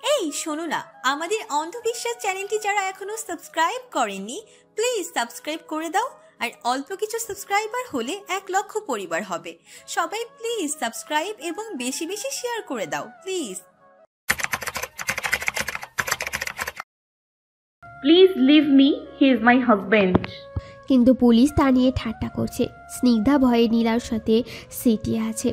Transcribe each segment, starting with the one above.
এই শোনো না, আমাদের অন্ধবিশ্বাস চ্যানেলটি যারা এখনো সাবস্ক্রাইব করেননি প্লিজ সাবস্ক্রাইব করে দাও। আর অল্প কিছু সাবস্ক্রাইবার হলে 1 লক্ষ পরিবার হবে। সবাই প্লিজ সাবস্ক্রাইব এবং বেশি বেশি শেয়ার করে দাও please. Please leave me, he is my husband. কিন্তু পুলিশ তা নিয়ে ঠাট্টা করছে। স্নিগ্ধা ভয়ে নীলার সাথে সিটিয়ে আছে।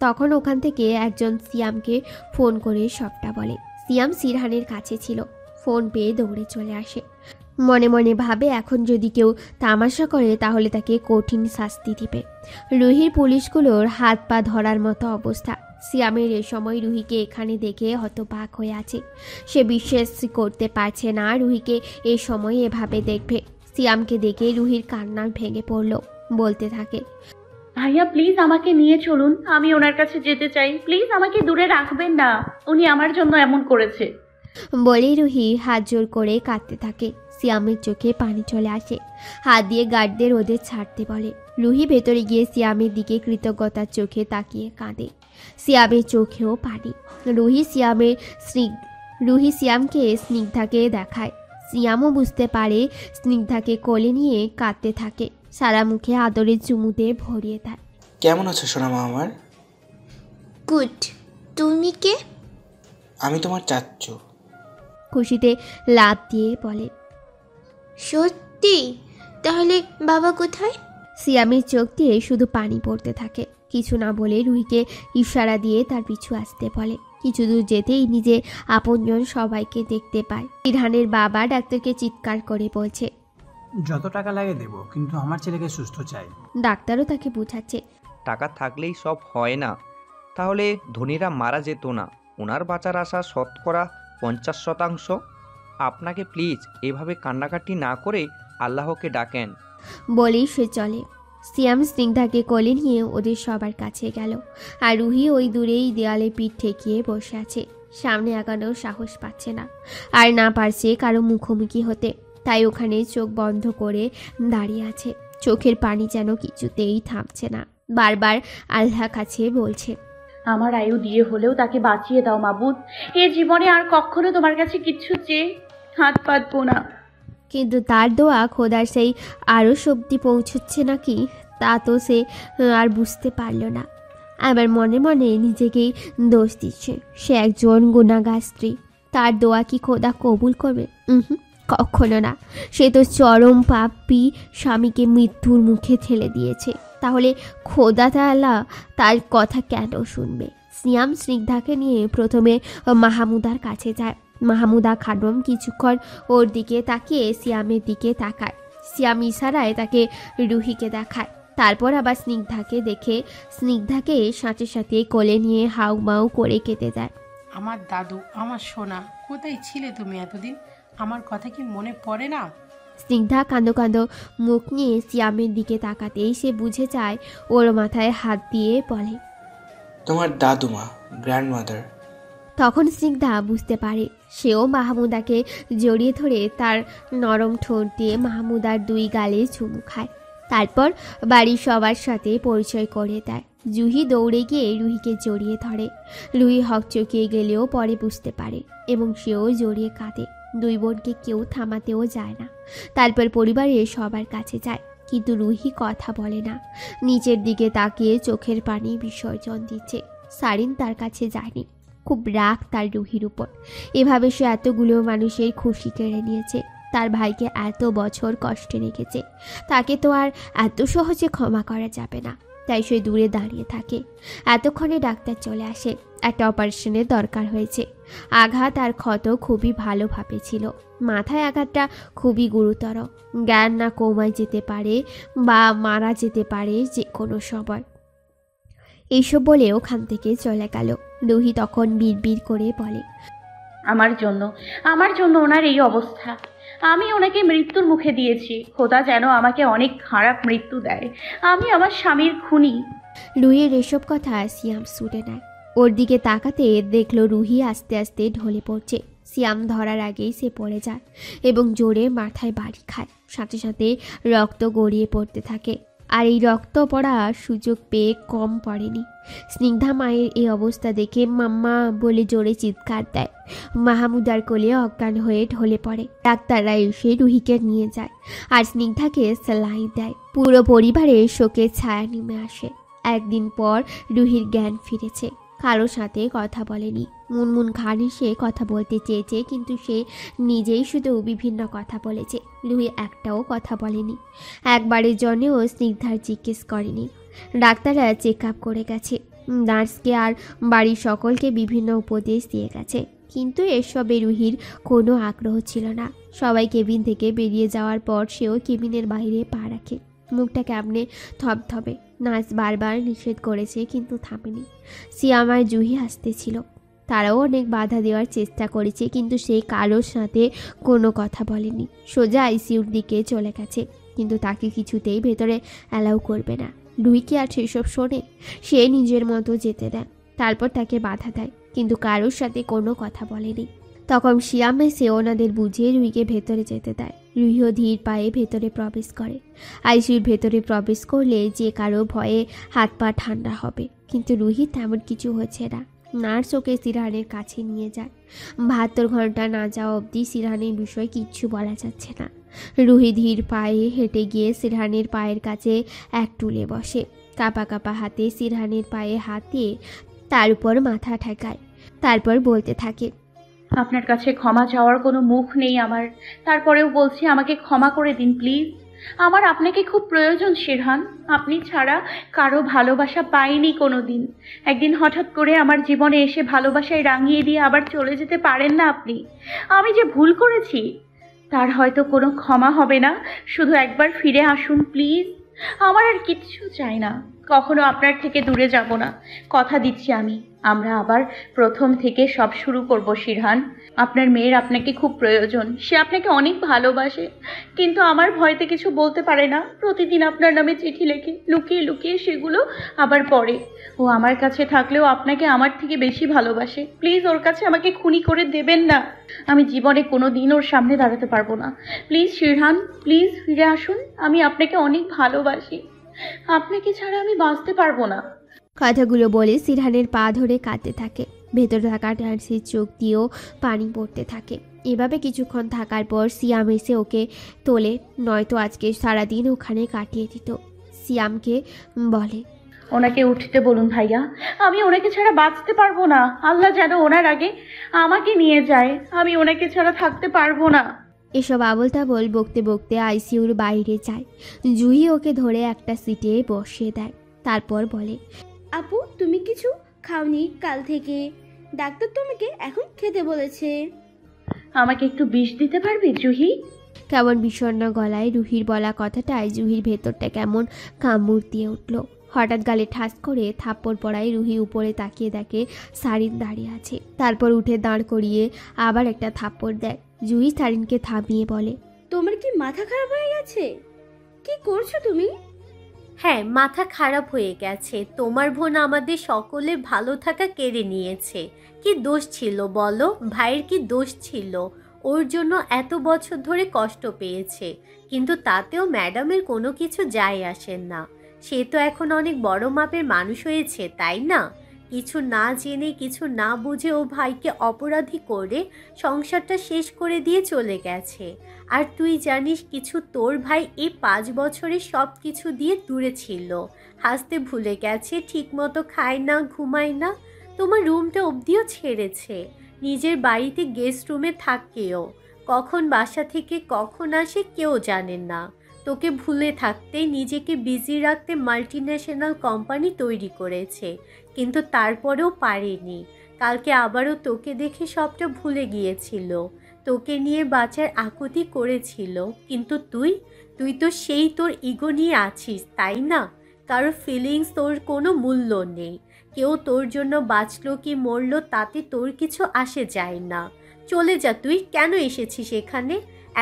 তখন ওখান থেকে একজন সিয়ামকে ফোন করে সবটা বলে। সিয়াম সিরহানের কাছে ছিল, ফোন পেয়ে দৌড়ে চলে আসে। মনে মনে ভাবে এখন যদি কেউ তামাশা করে তাহলে তাকে কঠিন শাস্তি দিবে। রুহির পুলিশগুলোর হাত পা ধরার মতো অবস্থা। সিয়ামের এ সময় রুহিকে এখানে দেখে হতবাক হয়ে আছে। সে বিশ্বাস করতে পারছে না রুহিকে এ সময় এভাবে দেখবে। সিয়ামকে দেখে রুহির কান্না ভেঙে পড়ল, বলতে থাকে, ভাইয়া প্লিজ আমাকে নিয়ে চলুন, আমি ওনার কাছে যেতে চাই, প্লিজ আমাকে দূরে রাখবেন না, উনি আমার জন্য এমন করেছে। বলেই রুহি হাত জোর করে কাঁদতে থাকে। সিয়ামের চোখে পানি চলে আসে, হাত দিয়ে গার্ডদের ওদের ছাড়তে বলে। রুহি ভেতরে গিয়ে সিয়ামের দিকে কৃতজ্ঞতার চোখে তাকিয়ে কাঁদে। সিয়ামের চোখেও পানি। রুহি সিয়ামকে স্নিগ্ধাকে দেখায়। সিয়ামও বুঝতে পারে, স্নিগ্ধাকে কোলে নিয়ে কাঁদতে থাকে, সারা মুখে আদরের চুমুতে ভরিয়ে দেয়। কেমন আছো সোনামা আমার? গুড। তুমি কে? আমি তোমার চাচ্চু। খুশিতে লাফ দিয়ে বলে, সত্যি? তাহলে বাবা কোথায়? সিয়ামের চোখ দিয়ে শুধু পানি পড়তে থাকে। কিছু না বলে রুহিকে ইশারা দিয়ে তার পিছু আসতে বলে। কিছু দূর যেতেই নিজে আপনজন সবাইকে দেখতে পায়। ইরহানের বাবা ডাক্তারকে চিৎকার করে বলছে, যত টাকা লাগে দেব, কিন্তু আমার ছেলেকে সুস্থ চাই। ডাক্তারও তাকে বোঝাচ্ছে, টাকা থাকলেই সব হয় না, তাহলে ধনীরা মারা যেত না। ওনার বাঁচার আশা 50%। আপনাকে প্লিজ এভাবে কান্নাকাটি না করে আল্লাহকে ডাকেন। বলেই সে চলে। সিয়াম স্নিগ্ধাকে কোলে নিয়ে ওদের সবার কাছে গেল। আর রুহি ওই দূরেই দেয়ালে পিঠ ঠেকিয়ে বসে আছে। সামনে আগানোর সাহস পাচ্ছে না, আর না পারছে কারো মুখোমুখি হতে। তাই ওখানে চোখ বন্ধ করে দাঁড়িয়ে আছে। চোখের পানি যেন কিছুতেই থামছে না, বারবার আল্লাহর কাছে বলছে, আমার আয়ু দিয়ে হলেও তাকে বাঁচিয়ে দাও মাবুদ। এ জীবনে আর কখনো তোমার কাছে কিচ্ছু চেয়ে হাত পাতবো না। কিন্তু তার দোয়া খোদার সেই আরও শক্তি পৌঁছচ্ছে নাকি তা তো সে আর বুঝতে পারল না। আবার মনে মনে নিজেকেই দোষ দিচ্ছে। সে একজন গুনাহগার স্ত্রী, তার দোয়া কি খোদা কবুল করবে? কখনো না। সে তো চরম পাপী স্বামীকে মৃত্যুর মুখে ঠেলে দিয়েছে। তাহলে খোদা তাআলা তার কথা কেন শুনবে? সিয়াম স্নিগ্ধাকে নিয়ে প্রথমে মাহমুদার কাছে যায়। মাহমুদা খানম কিছুক্ষণ ওর দিকে তাকিয়ে সিয়ামের দিকে তাকায়। সিয়াম ইশারায় তাকে রুহিকে দেখায়। তারপর আবার স্নিগ্ধাকে দেখে স্নিগ্ধাকে সাথে সাথে কোলে নিয়ে হাউমাউ করে কেটে দেয়। আমার দাদু, আমার সোনা, কোথায় ছিলে তুমি এতদিন? আমার কথা কি মনে পড়ে না? স্নিগ্ধা কাঁদো কাঁদো মুখ নিয়ে সিয়ামের দিকে তাকাতেই সে বুঝে যায়। ওর মাথায় হাত দিয়ে বলে, তোমার দাদুমা, গ্র্যান্ডমাদার। তখন স্নিগ্ধা বুঝতে পারে। সেও মাহমুদাকে জড়িয়ে ধরে তার নরম ঠোঁট দিয়ে মাহমুদার 2 গালে চুমু খায়। তারপর বাড়ির সবার সাথে পরিচয় করে দেয়। জুহি দৌড়ে গিয়ে রুহিকে জড়িয়ে ধরে। রুহি হকচকিয়ে গেলেও পরে বুঝতে পারে এবং সেও জড়িয়ে কাঁদে। 2 বোনকে কেউ থামাতেও যায় না। তারপর পরিবারের সবার কাছে যায়, কিন্তু রুহি কথা বলে না। নিচের দিকে তাকিয়ে চোখের পানি বিসর্জন দিচ্ছে। সারিন তার কাছে যায়নি। খুব রাগ তার রুহির উপর। এভাবে সে এতগুলো মানুষের খুশি কেড়ে নিয়েছে। তার ভাইকে এত বছর কষ্টে রেখেছে, তাকে তো আর এত সহজে ক্ষমা করা যাবে না। তাই সে দূরে দাঁড়িয়ে থাকে। এতক্ষণে ডাক্তার চলে আসে। একটা অপারেশনের দরকার হয়েছে। আঘাত আর ক্ষত খুবই ভালোভাবে ছিল। মাথায় আঘাতটা খুবই গুরুতর। জ্ঞান না কোমায় যেতে পারে বা মারা যেতে পারে যে কোনো সময়। এইসব বলে ওখান থেকে চলে গেল। রুহি তখন বিড়বিড় করে বলে, আমার জন্য ওনার এই অবস্থা। আমি ওনাকে মৃত্যুর মুখে দিয়েছি। খোদা যেন আমাকে অনেক খারাপ মৃত্যু দেয়। আমি আমার স্বামীর খুনি। রুহির এসব কথা সিয়াম শুনে নেয়। ওর দিকে তাকাতে দেখলো রুহি আস্তে আস্তে ঢলে পড়ছে। সিয়াম ধরার আগেই সে পড়ে যায় এবং জোরে মাথায় বাড়ি খায়। সাথে সাথে রক্ত গড়িয়ে পড়তে থাকে। আর এই রক্ত পড়ার সুযোগ পেয়ে কম পড়েনি। স্নিগ্ধা মায়ের এই অবস্থা দেখে মাম্মা বলে জোরে চিৎকার দেয়। মাহমুদার কোলে অজ্ঞান হয়ে ঢলে পড়ে। ডাক্তাররা এসে রুহিকে নিয়ে যায় আর স্নিগ্ধাকে সেলাইন দেয়। পুরো পরিবারের শোকের ছায়া নেমে আসে। একদিন পর রুহির জ্ঞান ফিরেছে। কারোর সাথে কথা বলেনি। মুনমুন খান সে কথা বলতে চেয়েছে, কিন্তু সে নিজেই শুধু বিভিন্ন কথা বলেছে। রুহি একটাও কথা বলেনি। একবারের জন্যও স্নিগ্ধার জিজ্ঞেস করেনি। ডাক্তাররা চেক আপ করে গেছে, নার্সকে আর বাড়ির সকলকে বিভিন্ন উপদেশ দিয়ে গেছে, কিন্তু এসবে রুহির কোনো আগ্রহ ছিল না। সবাই কেবিন থেকে বেরিয়ে যাওয়ার পর সেও কেবিনের বাইরে পা রাখে। মুখটা কেমনে থপথপে। নার্স বারবার নিষেধ করেছে কিন্তু থামেনি। সিয়াম আর জুহি হাসতেছিল। তারাও অনেক বাধা দেওয়ার চেষ্টা করেছে, কিন্তু সে কারোর সাথে কোনো কথা বলেনি। সোজা আইসিইউর দিকে চলে গেছে, কিন্তু তাকে কিছুতেই ভেতরে অ্যালাউ করবে না। রুহি কি আর সেসব শোনে? সে নিজের মতো যেতে দেয়, তারপর তাকে বাধা দেয়, কিন্তু কারোর সাথে কোনো কথা বলেনি। তখন শিয়াম এসে ওনাদের বুঝিয়ে রুহিকে ভেতরে যেতে দেয়। রুহিও ধীর পায়ে ভেতরে প্রবেশ করে। আইসিইউর ভেতরে প্রবেশ করলে যে কারো ভয়ে হাত পা ঠান্ডা হবে, কিন্তু রুহি তেমন কিছু হচ্ছে না। নার্স ওকে সিরহানের কাছে নিয়ে যায়। 72 ঘন্টা না যাওয়া অবধি সিরহানের বিষয়ে কিচ্ছু বলা যাচ্ছে না। রুহি ধীর পায়ে হেঁটে গিয়ে সিরহানের পায়ের কাছে এক টুলে বসে। কাঁপা কাঁপা হাতে সিরহানের পায়ে হাত দিয়ে তার উপর মাথা ঠেকায়। তারপর বলতে থাকে, আপনার কাছে ক্ষমা চাওয়ার কোনো মুখ নেই আমার, তারপরেও বলছি আমাকে ক্ষমা করে দিন প্লিজ। আমার আপনাকে খুব প্রয়োজন শিরহান। আপনি ছাড়া কারো ভালোবাসা পাইনি কোনো দিন। একদিন হঠাৎ করে আমার জীবনে এসে ভালোবাসায় রাঙিয়ে দিয়ে আবার চলে যেতে পারেন না আপনি। আমি যে ভুল করেছি তার হয়তো কোনো ক্ষমা হবে না। শুধু একবার ফিরে আসুন প্লিজ। আমার আর কিচ্ছু চাই না। কখনো আপনার থেকে দূরে যাব না, কথা দিচ্ছি আমি। আমরা আবার প্রথম থেকে সব শুরু করব শিরহান। আপনার মেয়ের আপনাকে খুব প্রয়োজন, সে আপনাকে অনেক ভালোবাসে, কিন্তু আমার ভয়তে কিছু বলতে পারে না। প্রতিদিন আপনার নামে চিঠি লেখে, লুকিয়ে লুকিয়ে সেগুলো আবার পড়ে। ও আমার কাছে থাকলেও আপনাকে আমার থেকে বেশি ভালোবাসে। প্লিজ ওর কাছে আমাকে খুনি করে দেবেন না। আমি জীবনে কোনো দিন ওর সামনে দাঁড়াতে পারবো না। প্লিজ শিরহান, প্লিজ ফিরে আসুন। আমি আপনাকে অনেক ভালোবাসি। আপনাকে ছাড়া আমি বাঁচতে পারবো না। কথাগুলো বলে সিরহানের পা ধরে কাঁদতে থাকে। ভেতরে থাকা নার্সের চোখ দিয়েও পানি পড়তে থাকে। এভাবে কিছুক্ষণ থাকার পর সিয়াম এসে ওকে তোলে, নয়তো আজকে সারাদিন ওখানে কাটিয়ে দিত। সিয়ামকে বলে, ওনাকে উঠতে বলুন ভাইয়া, আমি ওনাকে ছাড়া বাঁচতে পারবো না। আল্লাহ যেন ওনার আগে আমাকে নিয়ে যায়। আমি ওনাকে ছাড়া থাকতে পারবো না। এসব আবল তাবল বকতে বকতে আইসিইউর বাইরে যায়। জুহি ওকে ধরে একটা সিটে বসিয়ে দেয়। তারপর বলে, আপু তুমি কিছু খাওনি কাল থেকে, ডাক্তার তোমাকে এখন খেতে বলেছে। আমাকে একটু বিষ দিতে পারবি জুহি? কেমন বিষণ্ণ গলায় রুহির বলা কথাটায় জুহির ভেতরটা কেমন কামড় দিয়ে উঠল। হঠাৎ গালে ঠাস করে থাপ্পড় পড়ায় রুহি উপরে তাকিয়ে দেখে সারিন দাঁড়িয়ে আছে। তারপর উঠে দাঁড় করিয়ে আবার একটা থাপ্পড় দেয়। জুহি সারিনকে থামিয়ে বলে, তোমার কি মাথা খারাপ হয়ে গেছে? কি করছো তুমি? হ্যাঁ, মাথা খারাপ হয়ে গেছে। তোমার বোন আমাদের সকলের ভালো থাকা কেড়ে নিয়েছে। কি দোষ ছিল বলো? ভাইয়ের কি দোষ ছিল? ওর জন্য এত বছর ধরে কষ্ট পেয়েছে, কিন্তু তাতেও ম্যাডামের কোনো কিছু যায় আসে না। সে তো এখন অনেক বড় মাপের মানুষ হয়েছে, তাই না? কিছু না জেনে কিছু না বুঝে ও ভাইকে অপরাধী করে সংসারটা শেষ করে দিয়ে চলে গেছে। আর তুই জানিস কিছু, তোর ভাই এই 5 বছরে সব কিছু দিয়ে দূরে ছিল। হাসতে ভুলে গেছে, ঠিকমতো খায় না, ঘুমায় না, তোমার রুমটা অবধিও ছেড়েছে। নিজের বাড়িতে গেস্ট রুমে থাকেও, কখন বাসা থেকে কখন আসে কেউ জানে না। তোকে ভুলে থাকতে, নিজেকে বিজি রাখতে মাল্টিন্যাশনাল কোম্পানি তৈরি করেছে, কিন্তু তারপরেও পারেনি। কালকে আবারও তোকে দেখে সবটা ভুলে গিয়েছিল, তোকে নিয়ে বাঁচার আকুতি করেছিল, কিন্তু তুই তো সেই তোর ইগো নিয়ে আছিস, তাই না? কারোর ফিলিংস তোর কোনো মূল্য নেই। কেউ তোর জন্য বাঁচলো কি মরলো তাতে তোর কিছু আসে যায় না। চলে যা তুই। কেন এসেছিস এখানে?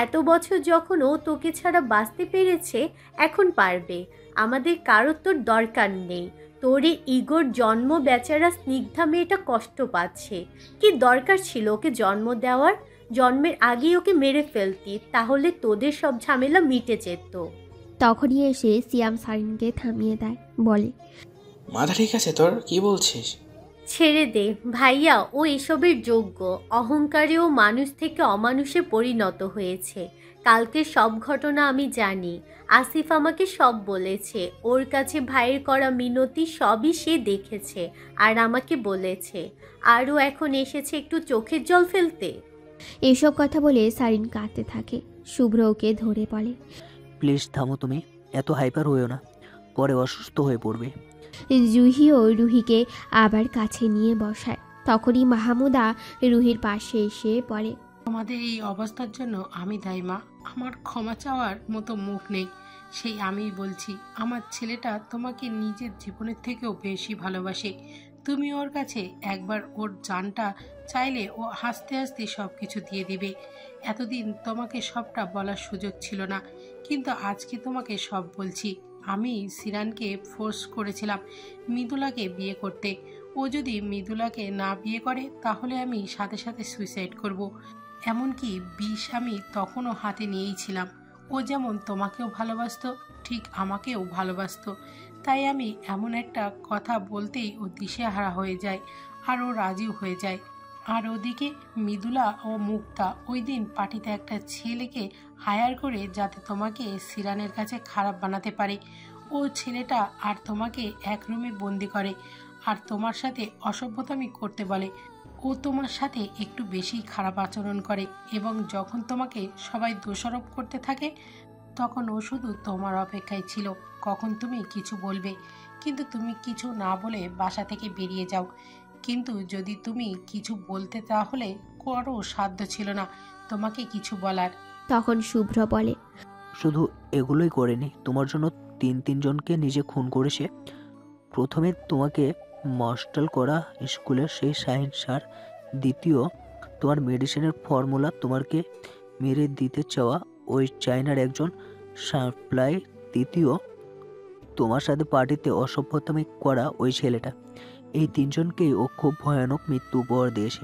এত বছর যখন ও তোকে ছাড়া বাঁচতে পেরেছে, এখন পারবে। আমাদের কারোর তোর দরকার নেই। তোর এই ইগোর জন্ম, বেচারা স্নিগ্ধা মেয়েটা কষ্ট পাচ্ছে। কি দরকার ছিল ওকে জন্ম দেওয়ার? জন্মের আগেই ওকে মেরে ফেলতি, তাহলে তোদের সব ঝামেলা মিটে যেত। তখনই এসে সিয়াম সারিনকে থামিয়ে দেয়, বলে, মাথা ঠিক আছে তোর? কি বলছিস? ছেড়ে দে ভাইয়া, ও এসবের যোগ্য। অহংকারেও মানুষ থেকে অমানুষে পরিণত হয়েছে। কালকে সব ঘটনা আমি জানি। আসিফ আমাকে সব বলেছে। ওর কাছে ভাইয়ের করা মিনতি সবই সে দেখেছে আর আমাকে বলেছে। আরও এখন এসেছে একটু চোখের জল ফেলতে। এসব কথা বলে সারিন কাঁদতে থাকে। শুভ্র ওকে ধরে বলে, প্লিজ থামো, তুমি এত হাইপার হয়েও না, পরে অসুস্থ হয়ে পড়বে। জুহিও রুহিকে আবার কাছে নিয়ে বসায়। তখনই মাহমুদা রুহির পাশে এসে বলে, তোমাদের এই অবস্থার জন্য আমি দায়ী মা। আমার ক্ষমা চাওয়ার মতো মুখ নেই। সেই আমিই বলছি, আমার ছেলেটা তোমাকে নিজের জীবনের থেকেও বেশি ভালোবাসে। তুমি ওর কাছে একবার ওর জানটা চাইলে ও হাসতে হাসতে সব কিছু দিয়ে দিবে। এতদিন তোমাকে সবটা বলার সুযোগ ছিল না, কিন্তু আজকে তোমাকে সব বলছি। আমি সিরানকে ফোর্স করেছিলাম মৃদুলাকে বিয়ে করতে। ও যদি মৃদুলাকে না বিয়ে করে তাহলে আমি সাথে সাথে সুইসাইড করব। এমনকি বিষ আমি তখনও হাতে নিয়েই ছিলাম। ও যেমন তোমাকেও ভালোবাসতো, ঠিক আমাকেও ভালোবাসতো। তাই আমি এমন একটা কথা বলতেই ও দিশেহারা হয়ে যায় আর ও রাজিও হয়ে যায়। আর ওদিকে মৃদুলা ও মুক্তা ওই দিন পার্টিতে একটা ছেলেকে হায়ার করে যাতে তোমাকে সিরানের কাছে খারাপ বানাতে পারে। ও ছেলেটা আর তোমাকে এক রুমে বন্দি করে আর তোমার সাথে অসভ্যতামি করতে বলে। ও তোমার সাথে একটু বেশি খারাপ আচরণ করে এবং যখন তোমাকে সবাই দোষারোপ করতে থাকে তখন ও শুধু তোমার অপেক্ষায় ছিল কখন তুমি কিছু বলবে। কিন্তু তুমি কিছু না বলে বাসা থেকে বেরিয়ে যাও। কিন্তু যদি তুমি কিছু বলতে তাহলে কারো সাধ্য ছিল না তোমাকে কিছু বলার। তখন শুভ্র বলে, শুধু এগুলোই করেনি, তোমার জন্য তিনজনকে নিজে খুন করেছে। প্রথমে তোমাকে মাস্টাল করা স্কুলের সেই সায়েন্স স্যার, দ্বিতীয় তোমার মেডিসিনের ফর্মুলা তোমাকে মেরে দিতে চাওয়া ওই চায়নার একজন সাপ্লাই, তৃতীয় তোমার সাথে পার্টিতে অসভ্যতামি করা ওই ছেলেটা। এই তিনজনকেই ও খুব ভয়ানক মৃত্যু উপহার দিয়েছে।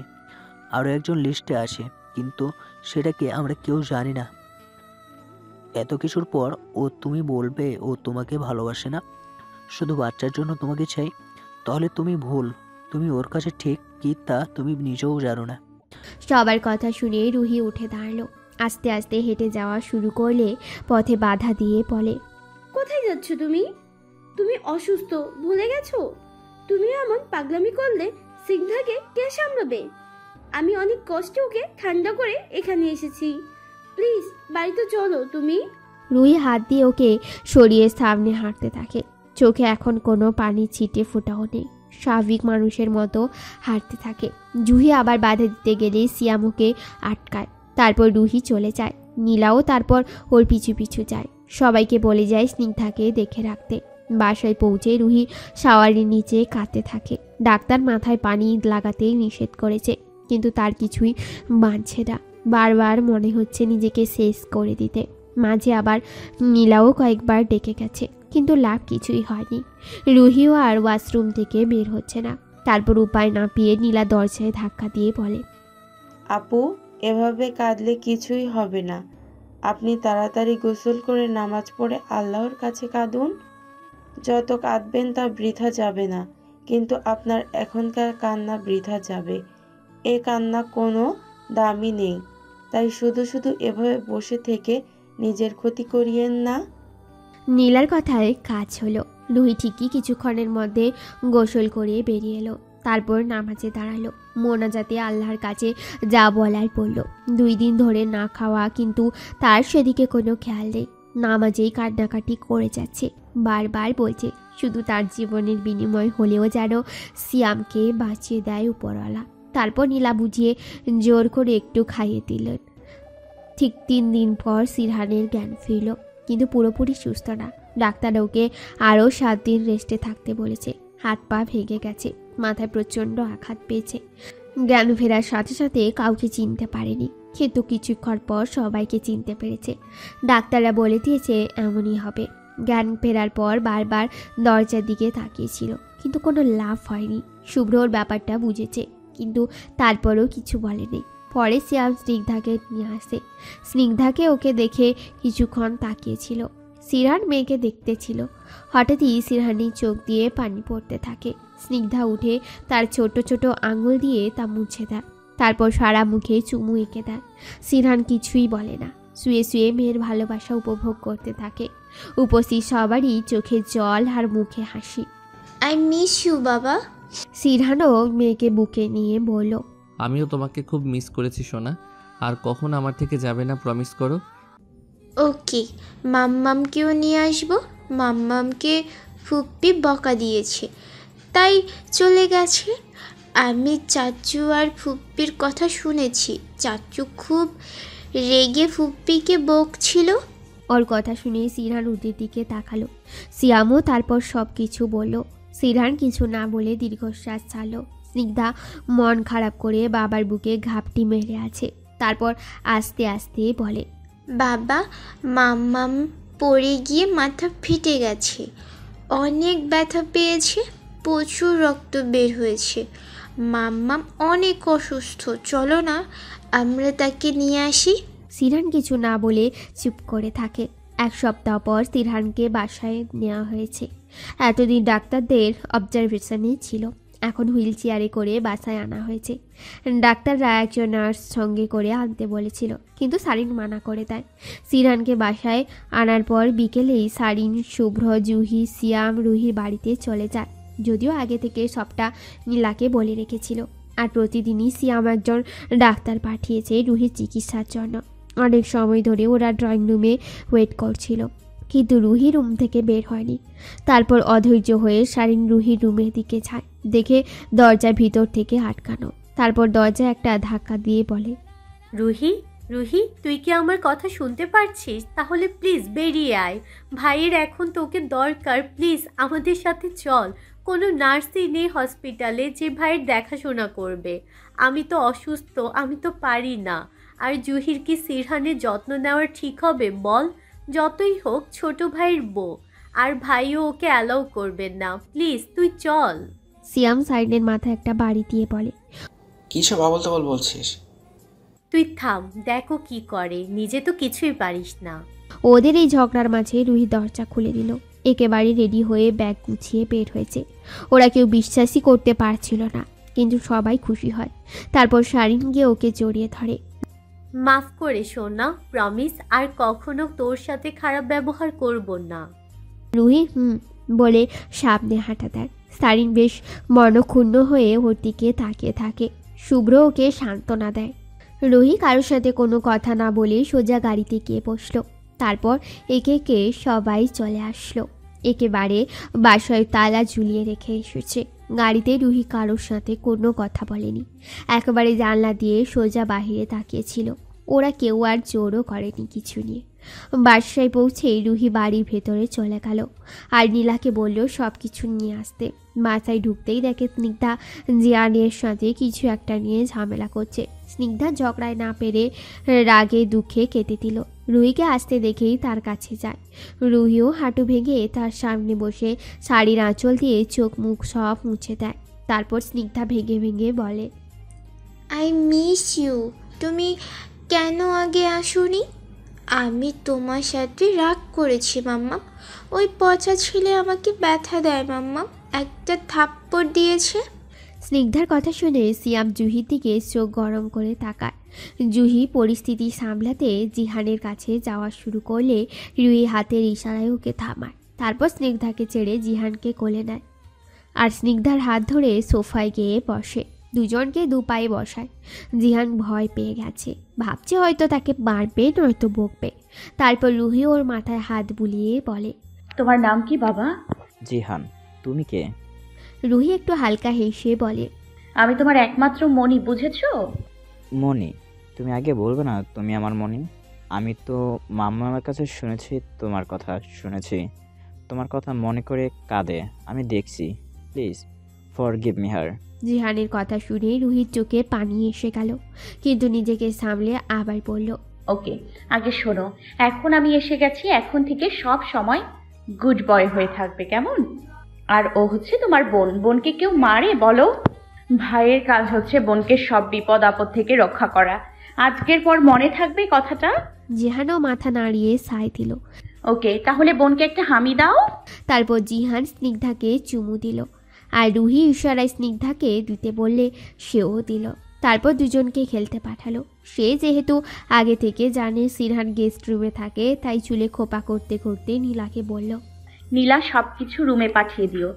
আরও একজন লিস্টে আছে, কিন্তু সেটাকে আমরা কেউ জানি না। এত কিছুর পর তুমি বলবে ও তোমাকে ভালোবাসে না, শুধু বাচ্চার জন্য তোমাকে চাই? তাহলে তুমি ভুল। তুমি ওর কাছে ঠিক কি তা তুমি নিজেও জানো না। সবার কথা শুনে রুহি উঠে দাঁড়ালো। আস্তে আস্তে হেঁটে যাওয়া শুরু করলে পথে বাধা দিয়ে বলে, কোথায় যাচ্ছ তুমি? তুমি অসুস্থ, ভুলে গেছো? তুমি এমন পাগলামি করলে সিংহাকে কে সামলাবে? আমি অনেক কষ্টে ওকে ঠান্ডা করে এখানে এসেছি। প্লিজ বাড়িতে চলো তুমি। রুহি হাত দিয়ে ওকে সরিয়ে সামনে হাঁটতে থাকে। চোখে এখন কোনো পানি ছিটে ফোটাও নেই, স্বাভাবিক মানুষের মতো হাঁটতে থাকে। জুহি আবার বাধা দিতে গেলে সিয়াম ওকে আটকায়। তারপর রুহি চলে যায়। নীলাও তারপর ওর পিছু পিছু যায়। সবাইকে বলে যায় স্নিগ্ধাকে দেখে রাখতে। বাসায় পৌঁছে রুহি শাওয়ারের নিচে কাঁদতে থাকে। ডাক্তার মাথায় পানি লাগাতেই নিষেধ করেছে, কিন্তু তার কিছুই মানছে না। বারবার মনে হচ্ছে নিজেকে শেষ করে দিতে। মাঝে আবার নীলাও কয়েকবার ডেকে গেছে, কিন্তু লাভ কিছুই হয়নি। রুহিও আর ওয়াশরুম থেকে বের হচ্ছে না। তারপর উপায় না পেয়ে নীলা দরজায় ধাক্কা দিয়ে বলে, আপু, এভাবে কাঁদলে কিছুই হবে না। আপনি তাড়াতাড়ি গোসল করে নামাজ পড়ে আল্লাহর কাছে কাঁদুন। যত কাঁদবেন তা বৃথা যাবে না, কিন্তু আপনার এখনকার কান্না বৃথা যাবে। এ কান্না কোনো দামই নেই, তাই শুধু শুধু এভাবে বসে থেকে নিজের ক্ষতি করিয়েন না। নীলার কথায় কাজ হলো। রুহি ঠিকই কিছুক্ষণের মধ্যে গোসল করে বেরিয়ে এলো। তারপর নামাজে দাঁড়ালো। মোনাজাতে আল্লাহর কাছে যা বলার বলল। 2 দিন ধরে না খাওয়া, কিন্তু তার সেদিকে কোনো খেয়াল নেই। নামাজেই কান্নাকাটি করে যাচ্ছে। বারবার বলছে শুধু তার জীবনের বিনিময় হলেও যেন সিয়ামকে বাঁচিয়ে দেয় উপরওয়ালা। তারপর নীলা বুঝিয়ে জোর করে একটু খাইয়ে দিলেন। ঠিক 3 দিন পর সিরহানের জ্ঞান ফিরল, কিন্তু পুরোপুরি সুস্থ না। ডাক্তার ওকে আরও 7 দিন রেস্টে থাকতে বলেছে। হাত পা ভেঙে গেছে, মাথায় প্রচণ্ড আঘাত পেয়েছে। জ্ঞান ফেরার সাথে সাথে কাউকে চিনতে পারেনি, কিন্তু কিছুক্ষণ পর সবাইকে চিনতে পেরেছে। ডাক্তাররা বলে দিয়েছে এমনই হবে। জ্ঞান ফেরার পর বারবার দরজার দিকে তাকিয়েছিল, কিন্তু কোনো লাভ হয়নি। শুভ্রর ব্যাপারটা বুঝেছে, কিন্তু তারপরেও কিছু বলেনি। পরে সিয়াম স্নিগ্ধাকে নিয়ে আসে। স্নিগ্ধাকে ওকে দেখে কিছুক্ষণ তাকিয়েছিল, সিরহান মেয়েকে দেখতে ছিল। হঠাৎই সিরহানের চোখ দিয়ে পানি পড়তে থাকে। স্নিগ্ধা উঠে তার ছোট ছোট আঙুল দিয়ে তা মুছে দেয়, তারপর সারা মুখে চুমু এঁকে দেয়। সিরহান কিছুই বলে না, শুয়ে শুয়ে মেয়ের ভালোবাসা উপভোগ করতে থাকে। উপস্থিত সবারই চোখে জল আর মুখে হাসি। আই মিস ইউ বাবা। সিরহানও মেয়েকে বুকে নিয়ে বলল, আমিও তোমাকে খুব মিস করেছি সোনা। আর কখন আমার থেকে যাবে না, প্রমিস করো। ওকে, মাম্মামকেও নিয়ে আসবো। মাম্মামকে ফুপ্পি বকা দিয়েছে, তাই চলে গেছে। আমি চাচু আর ফুপ্পির কথা শুনেছি। চাচু খুব রেগে ফুপ্পিকে বকছিল। ওর কথা শুনে সিরহান উদির দিকে তাকালো। সিয়ামও তারপর সব কিছু বলল। সিরহান কিছু না বলে দীর্ঘশ্বাস ছাড়ল। স্নিগ্ধা মন খারাপ করে বাবার বুকে ঘাপটি মেরে আছে। তারপর আস্তে আস্তে বলে, বাবা, মাম্মাম পড়ে গিয়ে মাথা ফেটে গেছে, অনেক ব্যথা পেয়েছে, প্রচুর রক্ত বের হয়েছে। মাম্মাম অনেক অসুস্থ, চলো না আমরা তাকে নিয়ে আসি। সিরহান কিছু না বলে চুপ করে থাকে। এক সপ্তাহ পর সিরহানকে বাসায় নেওয়া হয়েছে। এতদিন ডাক্তারদের অবজারভেশনে ছিল, এখন হুইল চেয়ারে করে বাসায় আনা হয়েছে। ডাক্তাররা একজন নার্স সঙ্গে করে আনতে বলেছিল, কিন্তু সারিন মানা করে দেয়। সিরহানকে বাসায় আনার পর বিকেলেই সারিন, শুভ্র, জুহি, সিয়াম রুহির বাড়িতে চলে যায়। যদিও আগে থেকে সবটা নীলাকে বলে রেখেছিল। আর প্রতিদিনই সিয়াম একজন ডাক্তার পাঠিয়েছে রুহির চিকিৎসার জন্য। অনেক সময় ধরে ওরা ড্রয়িং রুমে ওয়েট করছিল, কিন্তু রুহি রুম থেকে বের হয়নি। তারপর অধৈর্য হয়ে সারিন রুহির রুমের দিকে যায়, দেখে দরজার ভিতর থেকে আটকানো। তারপর দরজা একটা ধাক্কা দিয়ে বলে, রুহি, রুহি, তুই কি আমার কথা শুনতে পারছিস? তাহলে প্লিজ বেরিয়ে আয়। ভাইয়ের এখন তোকে দরকার, প্লিজ আমাদের সাথে চল। কোনো নার্সই নেই হসপিটালে যে ভাইয়ের দেখাশোনা করবে। আমি তো অসুস্থ, আমি তো পারি না। আর জুহির কি সিরহানের যত্ন নেওয়ার ঠিক হবে বল? যতই হোক ছোট ভাইয়ের বউ, আর ভাইও ওকে অ্যালাউ করবেন না। প্লিজ তুই চল। সিয়াম সাইডের মাথায় একটা বাড়ি দিয়ে বলে, কি সব আবল তাবল বলছিস? তুই থাম, দেখো কি করে, নিজে তো কিছুই পারিস না। ওদের এই ঝগড়ার মাঝে রুহি দরজা খুলে দিল। একেবারে রেডি হয়ে ব্যাগ গুছিয়ে বের হয়েছে। ওরা কেউ বিশ্বাসই করতে পারছিল না, কিন্তু সবাই খুশি হয়। তারপর সারিন গিয়ে ওকে জড়িয়ে ধরে। মাফ করে সোনা, প্রমিস আর কখনো তোর সাথে খারাপ ব্যবহার করব না। রুহি বলে সামনে হাঁটা দেয়। সারিন বেশ মনক্ষুণ্ণ হয়ে ওর দিকে তাকিয়ে থাকে। শুভ্র ওকে সান্ত্বনা দেয়। রুহি কারোর সাথে কোনো কথা না বলে সোজা গাড়িতে গিয়ে বসলো। তারপর একে একে সবাই চলে আসলো। একেবারে বাসায় তালা ঝুলিয়ে রেখে এসেছে। গাড়িতে রুহি কারোর সাথে কোনো কথা বলেনি, একেবারে জানলা দিয়ে সোজা বাহিরে তাকিয়েছিল। ওরা কেউ আর জোরও করেনি কিছু নিয়ে। বাসায় পৌঁছে রুহি বাড়ির ভেতরে চলে গেল আর নীলাকে বলল সব কিছু নিয়ে আসতে। বাসায় ঢুকতেই দেখে স্নিগ্ধা জিয়ানের সাথে কিছু একটা নিয়ে ঝামেলা করছে। স্নিগ্ধা ঝগড়ায় না পেরে রাগে দুঃখে কেটে দিল। রুহিকে আসতে দেখেই তার কাছে যায়। রুহিও হাঁটু ভেঙে তার সামনে বসে শাড়ির আঁচল দিয়ে চোখ মুখ সব মুছে দেয়। তারপর স্নিগ্ধা ভেঙে ভেঙে বলে, আই মিস ইউ। তুমি কেন আগে আসোনি? আমি তোমার সাথে রাগ করেছি মাম্মা। ওই পচা ছেলে আমাকে ব্যথা দেয় মাম্মা, একটা থাপ্পড় দিয়েছে। স্নিগ্ধার কথা শুনে সিয়াম জুহির দিকে চোখ গরম করে তাকায়। জুহি পরিস্থিতি সামলাতে জিহানের কাছে যাওয়া শুরু করলে রুহি হাতের ইশারায় ওকে থামায়। তারপর স্নিগ্ধাকে ছেড়ে জিহানকে কোলে নেয় আর স্নিগ্ধার হাত ধরে সোফায় গিয়ে বসে। দুজনকে দু পায়ে বসায়। জিহান ভয় পেয়ে গেছে, ভাবছে হয়তো তাকে মারবে নয়তো বকবে। তারপর রুহি ওর মাথায় হাত বুলিয়ে বলে, তোমার নাম কি বাবা? জিহান। তুমি কে? রুহি একটু হালকা হেসে বলে, আমি তোমার একমাত্র মনি, বুঝেছো? মনি? তুমি আগে বলবে না তুমি আমার মনি? আমি তো মামার কাছে শুনেছি, তোমার কথা শুনেছি, তোমার কথা মনে করে কাঁদে, আমি দেখছি। Please forgive me her. জিহানের কথা শুনে রুহির চোখে পানি এসে গেল, কিন্তু নিজেকে সামলে আবার বলল, ওকে, আগে শোনো, এখন আমি এসে গেছি, এখন থেকে সব সময় গুড বয় হয়ে থাকবে, কেমন? আর ও হচ্ছে তোমার বোন। বোনকে কেউ মারে বলো? ভাইয়ের কাজ হচ্ছে বোনকে সব বিপদ আপদ থেকে রক্ষা করা। আজকের পর মনে থাকবে কথাটা? জিহানও মাথা নাড়িয়ে সায় দিল। ওকে, তাহলে বোনকে একটা হামি দাও। তারপর জিহান স্নিগ্ধাকে চুমু দিল, আর রুহি ইশারায় স্নিগ্ধাকে দিতে বললে সেও দিল। তারপর দুজনকে খেলতে পাঠালো। সে যেহেতু আগে থেকে জানে সিরহান গেস্ট রুমে থাকে, তাই চুলে খোপা করতে করতে নীলাকে বলল, নীলা সব কিছু রুমে পাঠিয়ে দিও।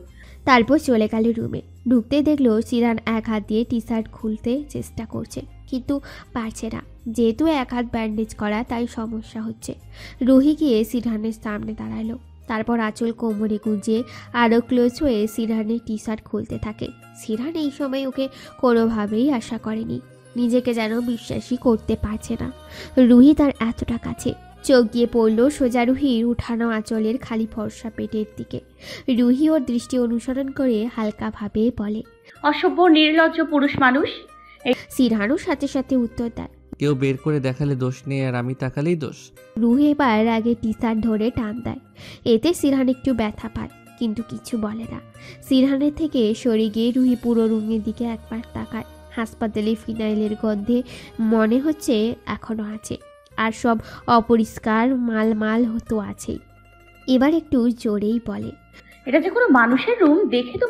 তারপর চলে গেল রুমে। ঢুকতে দেখলো সিরহান এক হাত দিয়ে টি শার্ট খুলতে চেষ্টা করছে, কিন্তু পারছে না। যেহেতু এক হাত ব্যান্ডেজ করা, তাই সমস্যা হচ্ছে। রুহি গিয়ে সিরহানের সামনে দাঁড়ালো। তারপর আঁচল কোমরে গুঁজে আরও ক্লোজ হয়ে সিরহানের টি শার্ট খুলতে থাকে। সিরহান এই সময় ওকে কোনোভাবেই আশা করেনি, নিজেকে যেন বিশ্বাসই করতে পারছে না রুহি তার এতটা কাছে। চোখ গিয়ে পড়ল সোজা রুহির উঠানো আঁচলের খালি ফর্সা পেটের দিকে। রুহি ওর দৃষ্টি অনুসরণ করে হালকাভাবে বলে, অসভ্য নির্লজ্জ পুরুষ মানুষ। সিরহানও সাথে সাথে উত্তর দেয়, কেউ বের করে দেখালে দোষ নেই, আর আমি তাকালেই দোষ। রুহি এবার আগে টি শার্ট ধরে টান দেয়। এতে সিরহান একটু ব্যথা পায়, কিন্তু কিছু বলে না। সিরহানের থেকে সরে গিয়ে রুহি পুরো রুমের দিকে একবার তাকায়। হাসপাতালে ফিনাইলের গন্ধে মনে হচ্ছে এখনো আছে, আর সব অপরিষ্কার মাল হতো আছেই। এবার একটু জোরেই বলে, এটা যে কোনো মানুষের রুম দেখে তো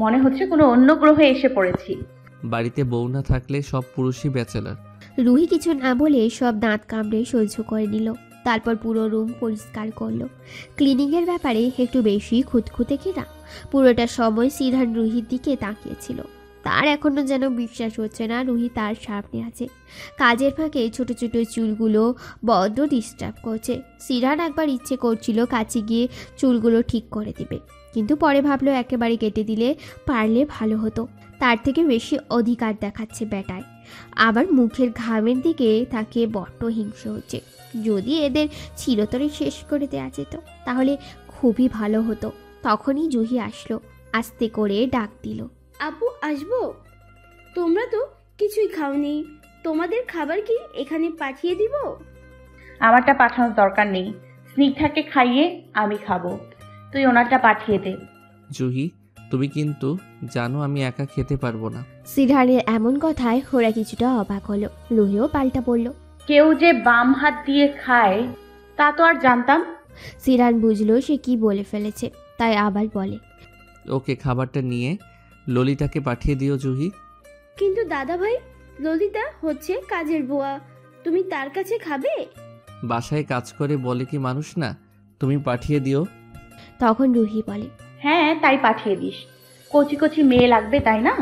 মনে হচ্ছে কোনো অন্য গ্রহে এসে পড়েছি। বাড়িতে বউ না থাকলে সব পুরুষই ব্যাচেলার। রুহি কিছু না বলে সব দাঁত কামড়ে সহ্য করে নিল। তারপর পুরো রুম পরিষ্কার করলো। ক্লিনিংয়ের ব্যাপারে একটু বেশি খুঁতখুঁতে কিনা। পুরোটা সময় সিরহান রুহির দিকে তাকিয়েছিল। তার এখনো যেন বিশ্বাস হচ্ছে না রুহি তার সামনে আছে। কাজের ফাঁকে ছোট ছোট চুলগুলো বড্ড ডিস্টার্ব করছে। সিরহান একবার ইচ্ছে করছিল কাছে গিয়ে চুলগুলো ঠিক করে দিবে, কিন্তু পরে ভাবলো একেবারে কেটে দিলে পারলে ভালো হতো। তার থেকে বেশি অধিকার দেখাচ্ছে বেটায়। আবার মুখের ঘামের দিকে তাকিয়ে বড্ড হিংসে হচ্ছে। যদি এদের চিরতরে শেষ করে দেওয়া যেত তাহলে খুবই ভালো হতো। তখনই জুহি আসলো, আস্তে করে ডাক দিল, আপু আসবো? তোমরা তো কিছুই খাওনি, তোমাদের খাবার কি এখানে পাঠিয়ে দিব? আমারটা পাঠানোর দরকার নেই, স্নিগ্ধাকে খাইয়ে আমি খাবো, তুই ওনারটা পাঠিয়ে দে। জুহি, তুমি কিন্তু জানো আমি একা খেতে পারবো না। সিরহানের এমন কথায় ওরা কিছুটা অবাক হলো। রুহিও পাল্টা বলল, কেউ যে বাম হাত দিয়ে খায় তা তো আর জানতাম। সিরহান বুঝলো সে কি বলে ফেলেছে, তাই আবার বলে, ওকে, খাবারটা নিয়ে ললিতাকে পাঠিয়ে দিও জুহি। কিন্তু দাদা ভাই, ললিতা হচ্ছে কাজের বুয়া, তুমি তার কাছে খাবে? বাসায় কাজ করে বলে কি মানুষ না? তুমি পাঠিয়ে দিও। তখন রুহি বলে, হ্যাঁ তাই পাঠিয়ে দিস, কচি কচি মেয়ে লাগবে তাই না?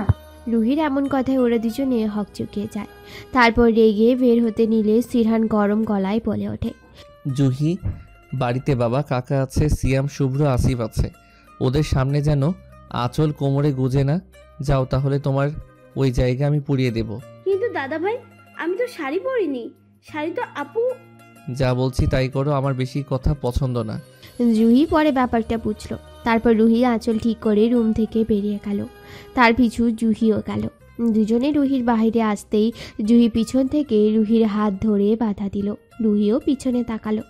রুহির এমন কথায় ওরা দুজনে হকচকিয়ে যায়। তারপর রেগে বের হতে নিলে সিরহান গরম গলায় বলে ওঠে, জুহি, বাড়িতে বাবা, কাকা আছে, সিয়াম, শুভ্র, আসিফ আছে। ওদের সামনে যেন আঁচল কোমরে গুজে না। যাও তাহলে, তোমার ওই জায়গা আমি পুড়িয়ে দেব। কিন্তু দাদা ভাই, আমি তো শাড়ি পরিনি, শাড়ি তো আপু। যা বলছি তাই করো, আমার বেশি কথা পছন্দ না। জুহি পরে ব্যাপারটা বুঝলো। তারপর রুহি আঁচল ঠিক করে রুম থেকে বেরিয়ে গেল। তার পিছু জুহিও গেল। দুজনে রুহির বাইরে আসতেই জুহি পিছন থেকে রুহির হাত ধরে বাধা দিল। রুহিও পিছনে তাকালো,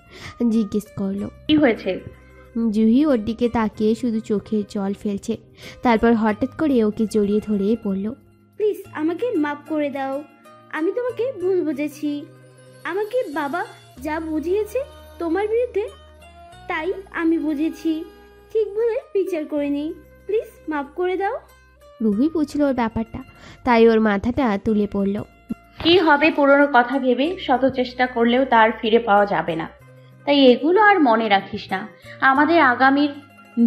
জিজ্ঞেস করলো, কি হয়েছে? জুহি ওর দিকে তাকিয়ে শুধু চোখের জল ফেলছে। তারপর হঠাৎ করে ওকে জড়িয়ে ধরে বলল, প্লিজ আমাকে মাফ করে দাও, আমি তোমাকে ভুল বুঝেছি। আমাকে বাবা যা বুঝিয়েছে তোমার বিরুদ্ধে, তাই আমি বুঝেছি, ঠিক ভুলের বিচার করিনি, প্লিজ মাফ করে দাও। রুহি বুঝলো ওর ব্যাপারটা, তাই ওর মাথাটা তুলে পড়ল। কি হবে পুরনো কথা ভেবে শত চেষ্টা করলেও তার ফিরে পাওয়া যাবে না, তাই এগুলো আর মনে রাখিস না। আমাদের আগামীর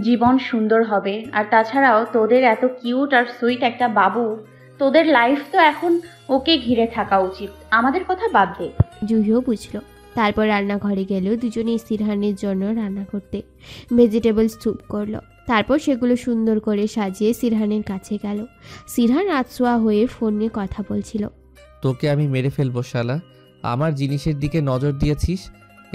জীবন সুন্দর হবে। আর তাছাড়াও তোদের এত কিউট আর সুইট একটা বাবু, তোদের লাইফ তো এখন ওকে ঘিরে থাকা উচিত, আমাদের কথা বাদ দে। জুহিও বুঝলো। তারপর রান্নাঘরে গেল দুজনে সিরহানের জন্য রান্না করতে। ভেজিটেবল স্যুপ করলো। তারপর সেগুলো সুন্দর করে সাজিয়ে সিরহানের কাছে গেল। সিরহান আতশোয়া হয়ে ফোন নিয়ে কথা বলছিল। তোকে আমি মেরে ফেলবো শালা, আমার জিনিসের দিকে নজর দিয়েছিস,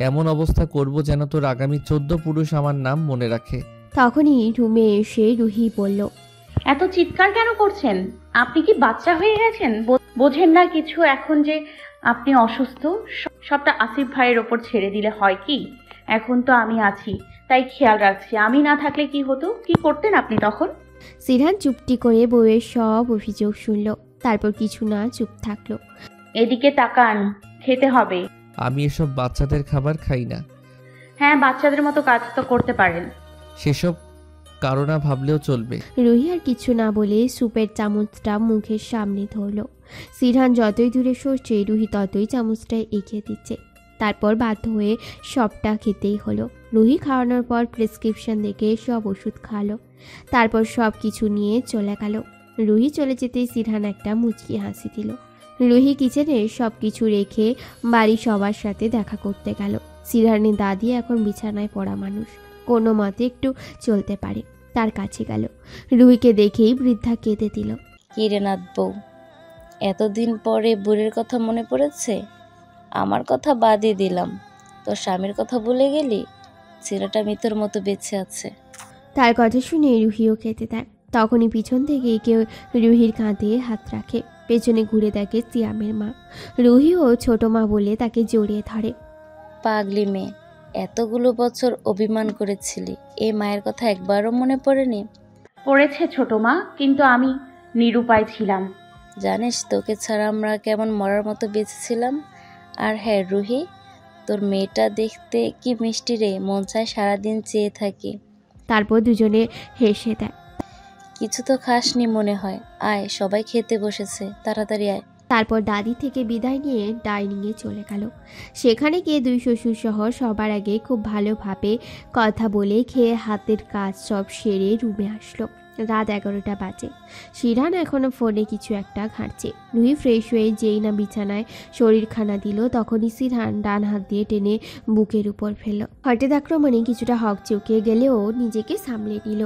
এমন অবস্থা করব যেন তোর আগামী 14 পুরুষ আমার নাম মনে রাখে। তখনই রুমে এসে রুহি বলল, এত চিৎকার কেন করছেন? আপনি কি বাচ্চা হয়ে গেছেন? বোঝেন না কিছু? এখন যে আপনি অসুস্থ, সবটা আসিফ ভাইয়ের ওপর ছেড়ে দিলে হয় কি? এখন তো আমি আছি, তাই খেয়াল রাখছি। আমি না থাকলে কি হতো? কি করতেন আপনি তখন? সিরহান চুপটি করে বউয়ের সব অভিযোগ শুনল। তারপর কিছু না চুপ থাকলো। এদিকে তাকান, খেতে হবে। আমি এসব বাচ্চাদের খাবার খাই না। হ্যাঁ, বাচ্চাদের মতো কাজ তো করতে পারেন। সেসব কারণা ভাবলেও চলবে। রুহি আর কিছু না বলে স্যুপের চামচটা মুখের সামনে ধরল। সিরহান যতই দূরে সরছে রুহি ততই চামচটা এগিয়ে দিচ্ছে। তারপর বাধ্য হয়ে সবটা খেতেই হলো। রুহি খাওয়ানোর পর প্রেসক্রিপশন দেখে সব ওষুধ খাওয়ালো। তারপর সব কিছু নিয়ে চলে গেল। রুহি চলে যেতেই সিরহান একটা মুচকি হাসি দিল। রুহি কিচেনে সব কিছু রেখে বাড়ির সবার সাথে দেখা করতে গেল। সিরহানের দাদি এখন বিছানায় পড়া মানুষ, কোনো মতে একটু চলতে পারে, তার কাছে গেল। রুহিকে দেখেই বৃদ্ধা কেঁদে দিল। কি রে নাথ বউ, এতদিন পরে বুড়ির কথা মনে পড়েছে? আমার কথা বাদই দিলাম, তোর স্বামীর কথা ভুলে গেলি? ছেলেটা মৃত্যুর মতো বেঁচে আছে। তার কথা শুনে রুহিও কেঁদে দেয়। তখনই পিছন থেকে কেউ রুহির কাঁধে হাত রাখে। পেছনে ঘুরে দেখে সিয়ামের মা। রুহিও ছোট মা বলে তাকে জড়িয়ে ধরে। পাগলি মেয়ে, এতগুলো বছর অভিমান করেছিলি, এই মায়ের কথা একবারও মনে পড়েনি? পড়েছে ছোট মা, কিন্তু আমি নিরুপায় ছিলাম। জানিস তোকে ছাড়া আমরা কেমন মরার মতো বেঁচেছিলাম। আর হ্যাঁ রুহি, তোর মেয়েটা দেখতে কি মিষ্টি রে, মন চায় সারাদিন চেয়ে থাকি। তারপর দুজনে হেসে দেয়। কিছু তো খাসনি মনে হয়, আয় সবাই খেতে বসেছে, তাড়াতাড়ি আয়। তারপর দাদি থেকে বিদায় নিয়ে ডাইনিংয়ে চলে গেল। সেখানে গিয়ে দুই শ্বশুর সহ সবার আগে খুব ভালোভাবে কথা বলে খেয়ে হাতের কাজ সব সেরে রুমে আসলো। রাত 11টা বাজে। সিরহান এখনও ফোনে কিছু একটা ঘাঁটছে। রুহি ফ্রেশ হয়ে যেই না বিছানায় শরীরখানা দিল, তখনই সিরহান ডান হাত দিয়ে টেনে বুকের উপর ফেলল। হঠাৎ আক্রমণে কিছুটা হক চুকিয়ে গেলেও নিজেকে সামলে নিল।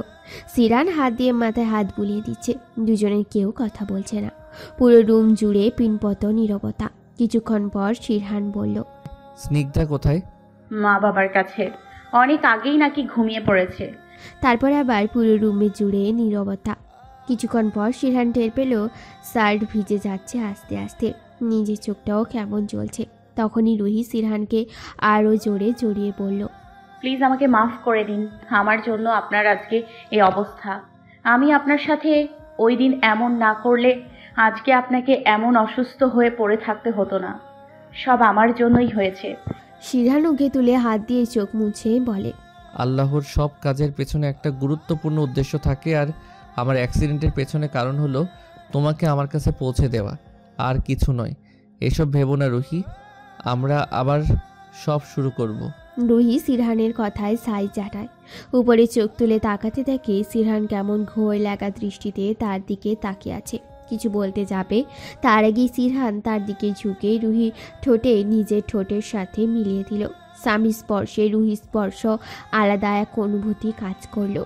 সিরহান হাত দিয়ে মাথায় হাত বুলিয়ে দিচ্ছে। দুজনের কেউ কথা বলছে না। পুরো রুম জুড়ে পিনপত নীরবতা। কিছুক্ষণ পর সিরহান বলল, স্নিগ্ধা কোথায়? মা বাবার কাছে, অনেক আগেই নাকি ঘুমিয়ে পড়েছে। তারপর আবার পুরো রুমে জুড়ে নীরবতা। কিছুক্ষণ পর সিরহান টের পেল শার্ট ভিজে যাচ্ছে আস্তে আস্তে, নিজের চোখটাও কেমন জ্বলছে। তখনই রুহি সিরহানকে আরও জোরে জড়িয়ে বলল, প্লিজ আমাকে মাফ করে দিন, আমার জন্য আপনার আজকে এই অবস্থা। আমি আপনার সাথে ওই দিন এমন না করলে আজকে আপনাকে এমন অসুস্থ হয়ে পড়ে থাকতে হতো না। সব আমার জন্যই হয়েছে। সিরহান ওকে তুলে হাত দিয়ে চোখ মুছে বলে, আল্লাহর সব কাজের পেছনে একটা গুরুত্বপূর্ণ উদ্দেশ্য থাকে, আর আমার অ্যাক্সিডেন্টের পেছনে কারণ হলো তোমাকে আমার কাছে পৌঁছে দেওয়া, আর কিছু নয়। এসব ভেবো না রুহি, আমরা আবার সব শুরু করব। রুহি সিরহানের কথায় সাই চাটায়। উপরে চোখ তুলে তাকাতে দেখে সিরহান কেমন ঘোর লাগা দৃষ্টিতে তার দিকে তাকিয়ে আছে। কিছু বলতে যাবে তার আগেই সিরহান তার দিকে ঝুঁকে রুহি ঠোঁটে নিজের ঠোঁটের সাথে মিলিয়ে দিল। স্বামী স্পর্শে রুহি স্পর্শ আলাদা এক অনুভূতি কাজ করল।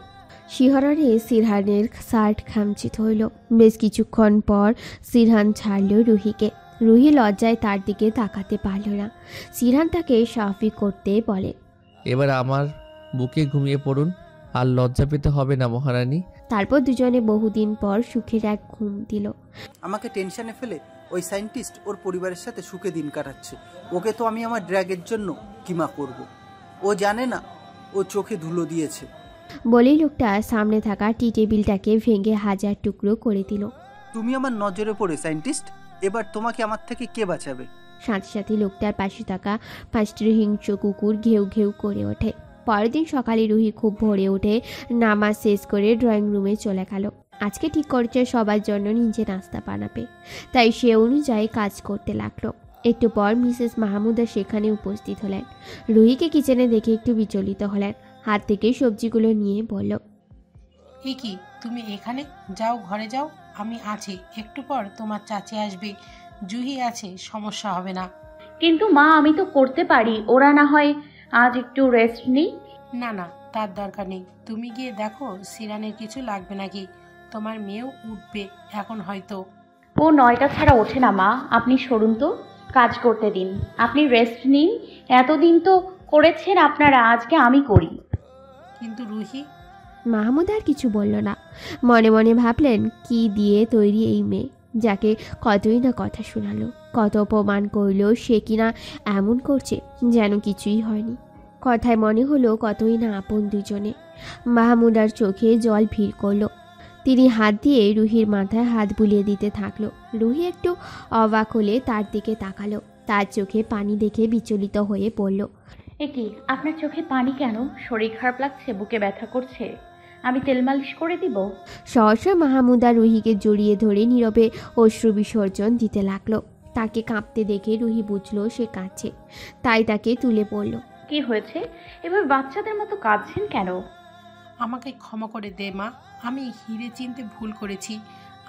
শিহরণে সিরহানের শার্ট খামচিত হইল। বেশ কিছুক্ষণ পর সিরহান ছাড়ল রুহিকে। রুহি লজ্জায় তার দিকে তাকাতে পারল না। সিরহান তাকে সাফি করতে বলে, এবার আমার বুকে ঘুমিয়ে পড়ুন, আর লজ্জা পেতে হবে না মহারানী। তারপর দুজনে বহুদিন পর সুখের এক ঘুম দিল। আমাকে টেনশনে ফেলে ওই সায়েন্টিস্ট ওর পরিবারের সাথে সুখে দিন কাটাচ্ছে। ওকে তো আমি আমার ড্র্যাগের জন্য কিমা করব। ও জানে না ও চোখে ধুলো দিয়েছে। বলেই লোকটা সামনে থাকা টি টেবিলটাকে ভেঙে হাজার টুকরো করে দিল। তুমি আমার নজরে পড়ে সায়েন্টিস্ট, এবার তোমাকে আমার থেকে কে বাঁচাবে? সাথে সাথে লোকটার পাশে থাকা 5টি হিংস্র কুকুর ঘেউ ঘেউ করে ওঠে। পরের দিন সকালে রুহি খুব ভোরে উঠে নামাজ শেষ করে ড্রয়িং রুমে চলে গেল। আজকে ঠিক করছে সবার জন্য নিজে নাস্তা বানাবে, তাই সে অনুযায়ী কাজ করতে লাগলো। একটু পর মিসেস মাহমুদা সেখানে উপস্থিত হলেন। রুহিকে কিচেনে দেখে একটু বিচলিত হলেন। হাত থেকে সবজিগুলো নিয়ে বলল, এ কি তুমি এখানে? যাও ঘরে যাও, আমি আছি, একটু পর তোমার চাচি আসবে, জুহি আছে, সমস্যা হবে না। কিন্তু মা, আমি তো করতে পারি, ওরা না হয় আজ একটু রেস্ট নেই। না না, তার দরকার নেই। তুমি গিয়ে দেখো সিরানের কিছু লাগবে নাকি। তোমার মেয়েও উঠবে এখন হয়তো। ও 9টা ছাড়া ওঠে না মা, আপনি সরুন তো, কাজ করতে দিন। আপনি রেস্ট নিন, এতদিন তো করেছেন আপনারা, আজকে আমি করি। কিন্তু রুহি। মাহমুদ আর কিছু বলল না। মনে মনে ভাবলেন কি দিয়ে তৈরি এই মেয়ে, যাকে কতই না কথা শোনালো, কত অপমান করলো, সে কিনা এমন করছে যেন কিছুই হয়নি। কথায় মনে হলো কতই না আপন দুজনে। মাহমুদার চোখে জল ভিড় করলো। তিনি হাত দিয়ে রুহির মাথায় হাত বুলিয়ে দিতে থাকলো। রুহি একটু অবাক হলে তার দিকে তাকালো। তার চোখে পানি দেখে বিচলিত হয়ে পড়ল। এ কি, আপনার চোখে পানি কেন? শরীর খারাপ লাগছে? বুকে ব্যথা করছে? আমি তেল মালিশ করে দিব? সহসা মাহমুদা রুহিকে জড়িয়ে ধরে নীরবে অশ্রু বিসর্জন দিতে লাগলো। তাকে কাঁপতে দেখে রুহি বুঝলো সে কাঁদছে, তাই তাকে তুলে পড়ল। কি হয়েছে? এভাবে বাচ্চাদের মতো কাঁদছেন কেন? আমাকে ক্ষমা করে দে মা, আমি হিরে চিনতে ভুল করেছি।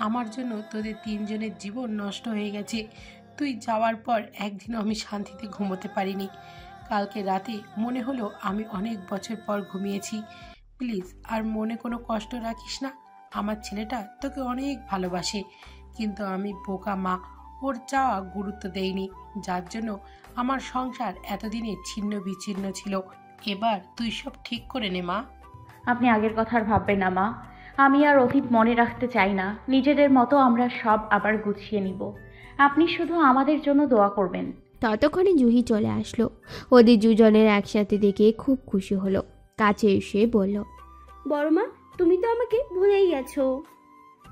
আমার জন্য তোদের তিনজনের জীবন নষ্ট হয়ে গেছে। তুই যাওয়ার পর একদিনও আমি শান্তিতে ঘুমোতে পারিনি। কালকে রাতে মনে হলো আমি অনেক বছর পর ঘুমিয়েছি। প্লিজ আর মনে কোনো কষ্ট রাখিস না। আমার ছেলেটা তোকে অনেক ভালোবাসে, কিন্তু আমি বোকা মা, ওর চাওয়া গুরুত্ব দেইনি, যার জন্য আমার সংসার এতদিনে ছিন্ন বিচ্ছিন্ন ছিল। এবার তুই সব ঠিক করে নে মা। আপনি আগের কথা আর ভাববেন না মা। আমি আর অতীত মনে রাখতে চাই না। নিজেদের মতো আমরা সব আবার গুছিয়ে নিব। আপনি শুধু আমাদের জন্য দোয়া করবেন। ততক্ষণে জুহি চলে আসলো। ওদের দুজনের একসাথে দেখে খুব খুশি হলো। কাছে এসে বলল, বড় মা, তুমি তো আমাকে ভুলেই গেছো।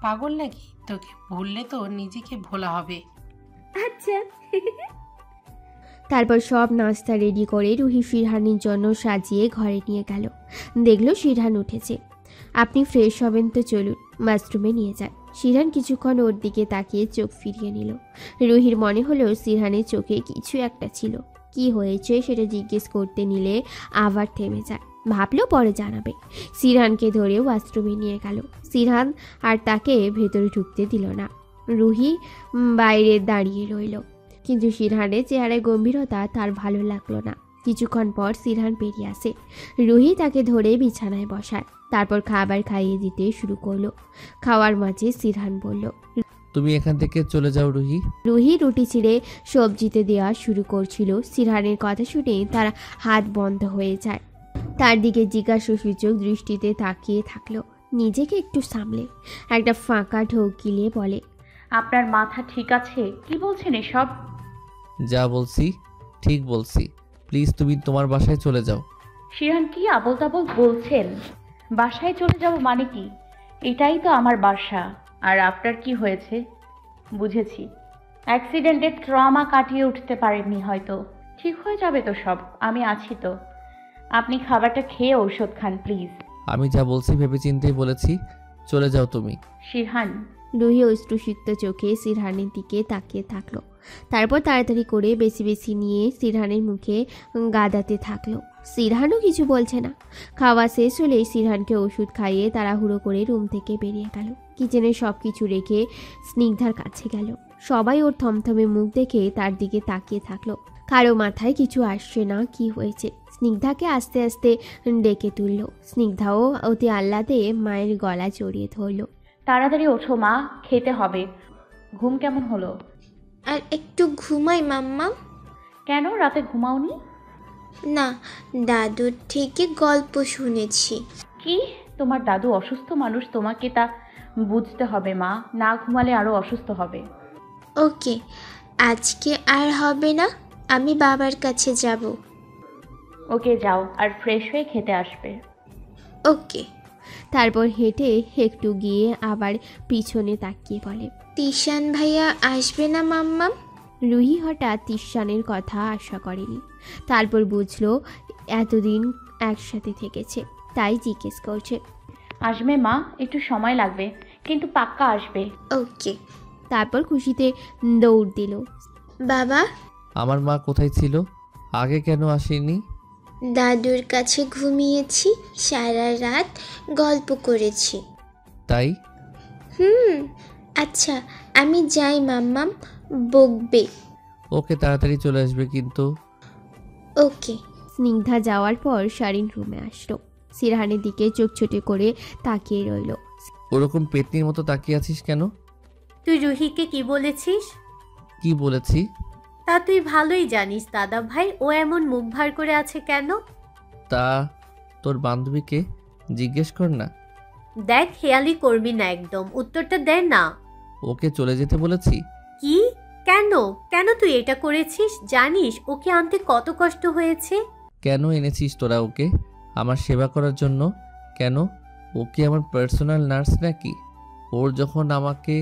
পাগল নাকি? তোকে ভুললে তো নিজেকে ভোলা হবে। আচ্ছা। তারপর সব নাস্তা রেডি করে রুহি শিরহানের জন্য সাজিয়ে ঘরে নিয়ে গেল। দেখলো শিরহান উঠেছে। আপনি ফ্রেশ হবেন তো চলুন, বাথরুমে নিয়ে যান। শিরহান কিছুক্ষণ ওর দিকে তাকিয়ে চোখ ফিরিয়ে নিল। রুহির মনে হলো শিরহানের চোখে কিছু একটা ছিল। কি হয়েছে সেটা জিজ্ঞেস করতে নিলে আবার থেমে যায়। ভাবলো পরে জানাবে। শিরহানকে ধরে ওয়াশরুমে নিয়ে গেল। শিরহান আর তাকে ভেতরে ঢুকতে দিল না। রুহি বাইরে দাঁড়িয়ে রইল, কিন্তু শিরহানের চেহারায় গম্ভীরতা তার ভালো লাগলো না। কিছুক্ষণ পর শিরহান বেরিয়ে আসে। রুহি তাকে ধরে বিছানায় বসায়, তারপর খাবার খাইয়ে দিতে শুরু করলো। খাওয়ার মাঝে শিরহান বলল, তুমি এখান থেকে চলে যাও রুহি। রুহি রুটি ছিঁড়ে সবজিতে দেওয়া শুরু করছিল। শিরহানের কথা শুনে তার হাত বন্ধ হয়ে যায়। তার দিকে জিজ্ঞাসাসূচক দৃষ্টিতে তাকিয়ে থাকলো। নিজেকে একটু সামলে একটা ফাঁকা ঢোক গিলিয়ে বলে, আপনার মাথা ঠিক আছে? কি বলছেন এসব? যা বলছি ঠিক বলছি। প্লিজ তুমি তোমার বাসায় চলে যাও। শিরহান, কি আবোল তাবোল বলছেন? বাসায় চলে যাব মানে কি? এটাই তো আমার বাসা। আর আপনার কি হয়েছে? বুঝেছি, অ্যাক্সিডেন্টের ট্রমা কাটিয়ে উঠতে পারেননি হয়তো। ঠিক হয়ে যাবে তো সব, আমি আছি তো। আপনি খাবারটা খেয়ে ঔষধ খান প্লিজ। আমি যা বলছি ভেবেচিন্তেই বলেছি, চলে যাও তুমি। শিরহান। রুহি অশ্রুসিক্ত চোখে শিরহানের দিকে তাকিয়ে থাকলো। তারপর তাড়াতাড়ি করে বেশি বেশি নিয়ে শিরহানের মুখে গাদাতে থাকলো। শিরহানও কিছু বলছে না। খাওয়া শেষ হলেই শিরহানকে ওষুধ খাইয়ে তাড়াহুড়ো করে রুম থেকে বেরিয়ে গেল। কিচেনে সব কিছু রেখে স্নিগ্ধার কাছে গেল। সবাই ওর থমথমে মুখ দেখে তার দিকে তাকিয়ে থাকলো। কারো মাথায় কিছু আসছে না কি হয়েছে। স্নিগ্ধাকে আস্তে আস্তে ডেকে তুলল। স্নিগ্ধাও অতি আহ্লাদে মায়ের গলা জড়িয়ে ধরল। তাড়াতাড়ি ওঠো মা, খেতে হবে। ঘুম কেমন হলো? আর একটু ঘুমাই মাম্মা। কেন, রাতে ঘুমাওনি? না, দাদুর থেকে গল্প শুনেছি। কি? তোমার দাদু অসুস্থ মানুষ, তোমাকে তা বুঝতে হবে মা। না ঘুমালে আরো অসুস্থ হবে। ওকে, আজকে আর হবে না, আমি বাবার কাছে যাব। ওকে যাও, আর ফ্রেশ হয়ে খেতে আসবে। ওকে। তারপর হেঁটে একটু গিয়ে আবার পিছনে তাকিয়ে বলে, তিশান ভাইয়া আসবে না মাম্মা? রুহি হঠাৎ তিশানের কথা আশা করেনি। তারপর বুঝলো এতদিন একসাথে থেকেছে, তাই জিজ্ঞেস করছে। আসবে মা, একটু সময় লাগবে, কিন্তু পাক্কা আসবে। ওকে। তারপর খুশিতে দৌড় দিল। বাবা, আমার মা কোথায় ছিল? আগে কেন আসেনি? দাদুর কাছে ঘুমিয়েছি, সারা রাত গল্প করেছি। তাই? আচ্ছা, আমি যাই মাম্মাম, বকবে। ওকে, তাড়াতাড়ি চলে আসবে কিন্তু। ওকে। স্নিগ্ধা যাওয়ার পর শারিন রুমে আসলো। শিরহানের দিকে চোখ ছোটে করে তাকিয়ে রইল। ওরকম পেতনির মতো তাকিয়ে আছিস কেন? তুই রুহিকে কি বলেছিস? কি বলেছি? তা তুই ভালোই জানিস দাদা ভাই, ও এমন মুখ ভার করে আছে কেন? তা তোর বান্ধবীকে জিজ্ঞেস কর না। দেখ, হেয়ালি করবি না একদম, উত্তরটা দে না। ওকে চলে যেতে বলেছি। কি? কেন কেন তুই এটা করেছিস? জানিস ওকে আনতে কত কষ্ট হয়েছে? কেন এনেছিস তোরা ওকে? আমার সেবা করার জন্য? কেন? ও কি আমার পার্সোনাল নার্স নাকি? ওর যখন আমাকে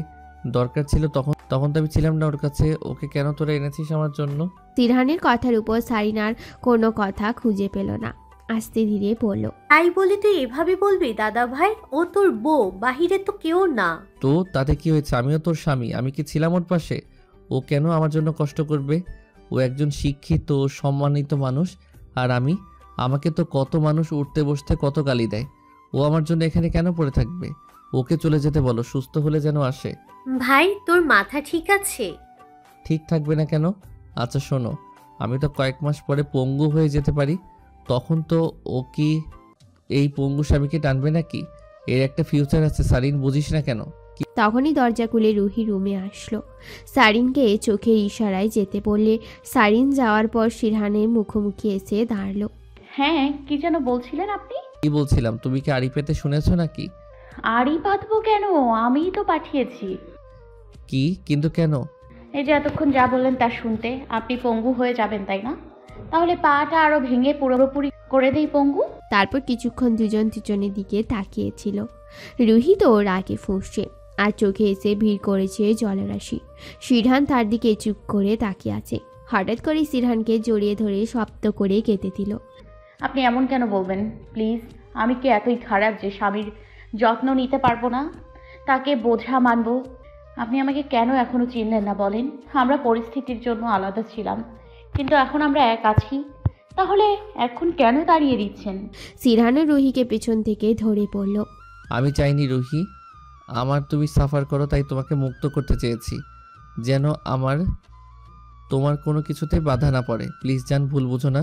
দরকার ছিল তখন তখন তো আমি ছিলাম না ওর কাছে। ওকে কেন তোরা এনেছিস আমার জন্য? তিরহানের কথার উপর সারিনার কোনো কথা খুঁজে পেল না, আস্তে ধীরে বলল, তাই বলে তুই এভাবে বলবি দাদা ভাই? ও তোর বউ, বাহিরে তো কেউ না। তো তাতে কি হয়েছে? আমিও তোর স্বামী, আমি কি ছিলাম ওর পাশে? ও কেন আমার জন্য কষ্ট করবে? ও একজন শিক্ষিত সম্মানিত মানুষ, আর আমাকে তো কত মানুষ উঠতে বসতে কত গালি দেয়। ও আমার জন্য এখানে কেন পড়ে থাকবে? ওকে চলে যেতে বলো, সুস্থ হলে যেন আসে। ভাই তোর মাথা ঠিক আছে? ঠিক থাকবে না কেন? আচ্ছা শোনো, আমি তো কয়েক মাস পরে পঙ্গু হয়ে যেতে পারি, তখন তো ও কি এই পঙ্গু স্বামীকে টানবে নাকি? এর একটা ফিউচার আছে সারিন, বুঝিস না কেন? তখনই দরজা খুলে রুহি রুমে আসলো। সারিনকে চোখের ইশারায় যেতে বললে সারিন যাওয়ার পর শিরহানের মুখোমুখি এসে দাঁড়ালো। হ্যাঁ, কি যেন বলছিলেন আপনি? কি বলছিলাম, তুমি কি আড়ি পেতে শুনেছো নাকি? আড়ি পাতবো কেন? আমিই তো পাঠিয়েছি। কি কিন্তু কেন? এই যে এতক্ষণ যা বললেন তা শুনতে। আপনি পঙ্গু হয়ে যাবেন তাই না? তাহলে পাটা আরো ভেঙে পুরোপুরি করে দেই পঙ্গু। তারপর কিছুক্ষণ দুজন দুজনের দিকে তাকিয়েছিল। রুহি তো রাগে ফুঁসছে আর চোখে এসে ভিড় করেছে জলরাশি। শিরহান তার দিকে চুপ করে তাকিয়ে আছে। হঠাৎ করে শিরহানকে জড়িয়ে ধরে শব্দ করে কেঁদে দিল। আপনি এমন কেন বলবেন প্লিজ? আমি কি এতই খারাপ যে স্বামীর যত্ন নিতে পারবো না, তাকে বোঝা মানব? আপনি আমাকে কেন এখনো চিনলেন না বলেন? আমরা পরিস্থিতির জন্য আলাদা ছিলাম, কিন্তু এখন আমরা এক আছি, তাহলে এখন কেন তাড়িয়ে দিচ্ছেন? শিরহান রুহিকে পেছন থেকে ধরে পড়ল। আমি চাইনি রুহি, আমার তুমি সাফার করো, তাই তোমাকে মুক্ত করতে চেয়েছি, যেন তোমার কোনো কিছুতে বাধা না পড়ে। প্লিজ জান, ভুল বুঝো না।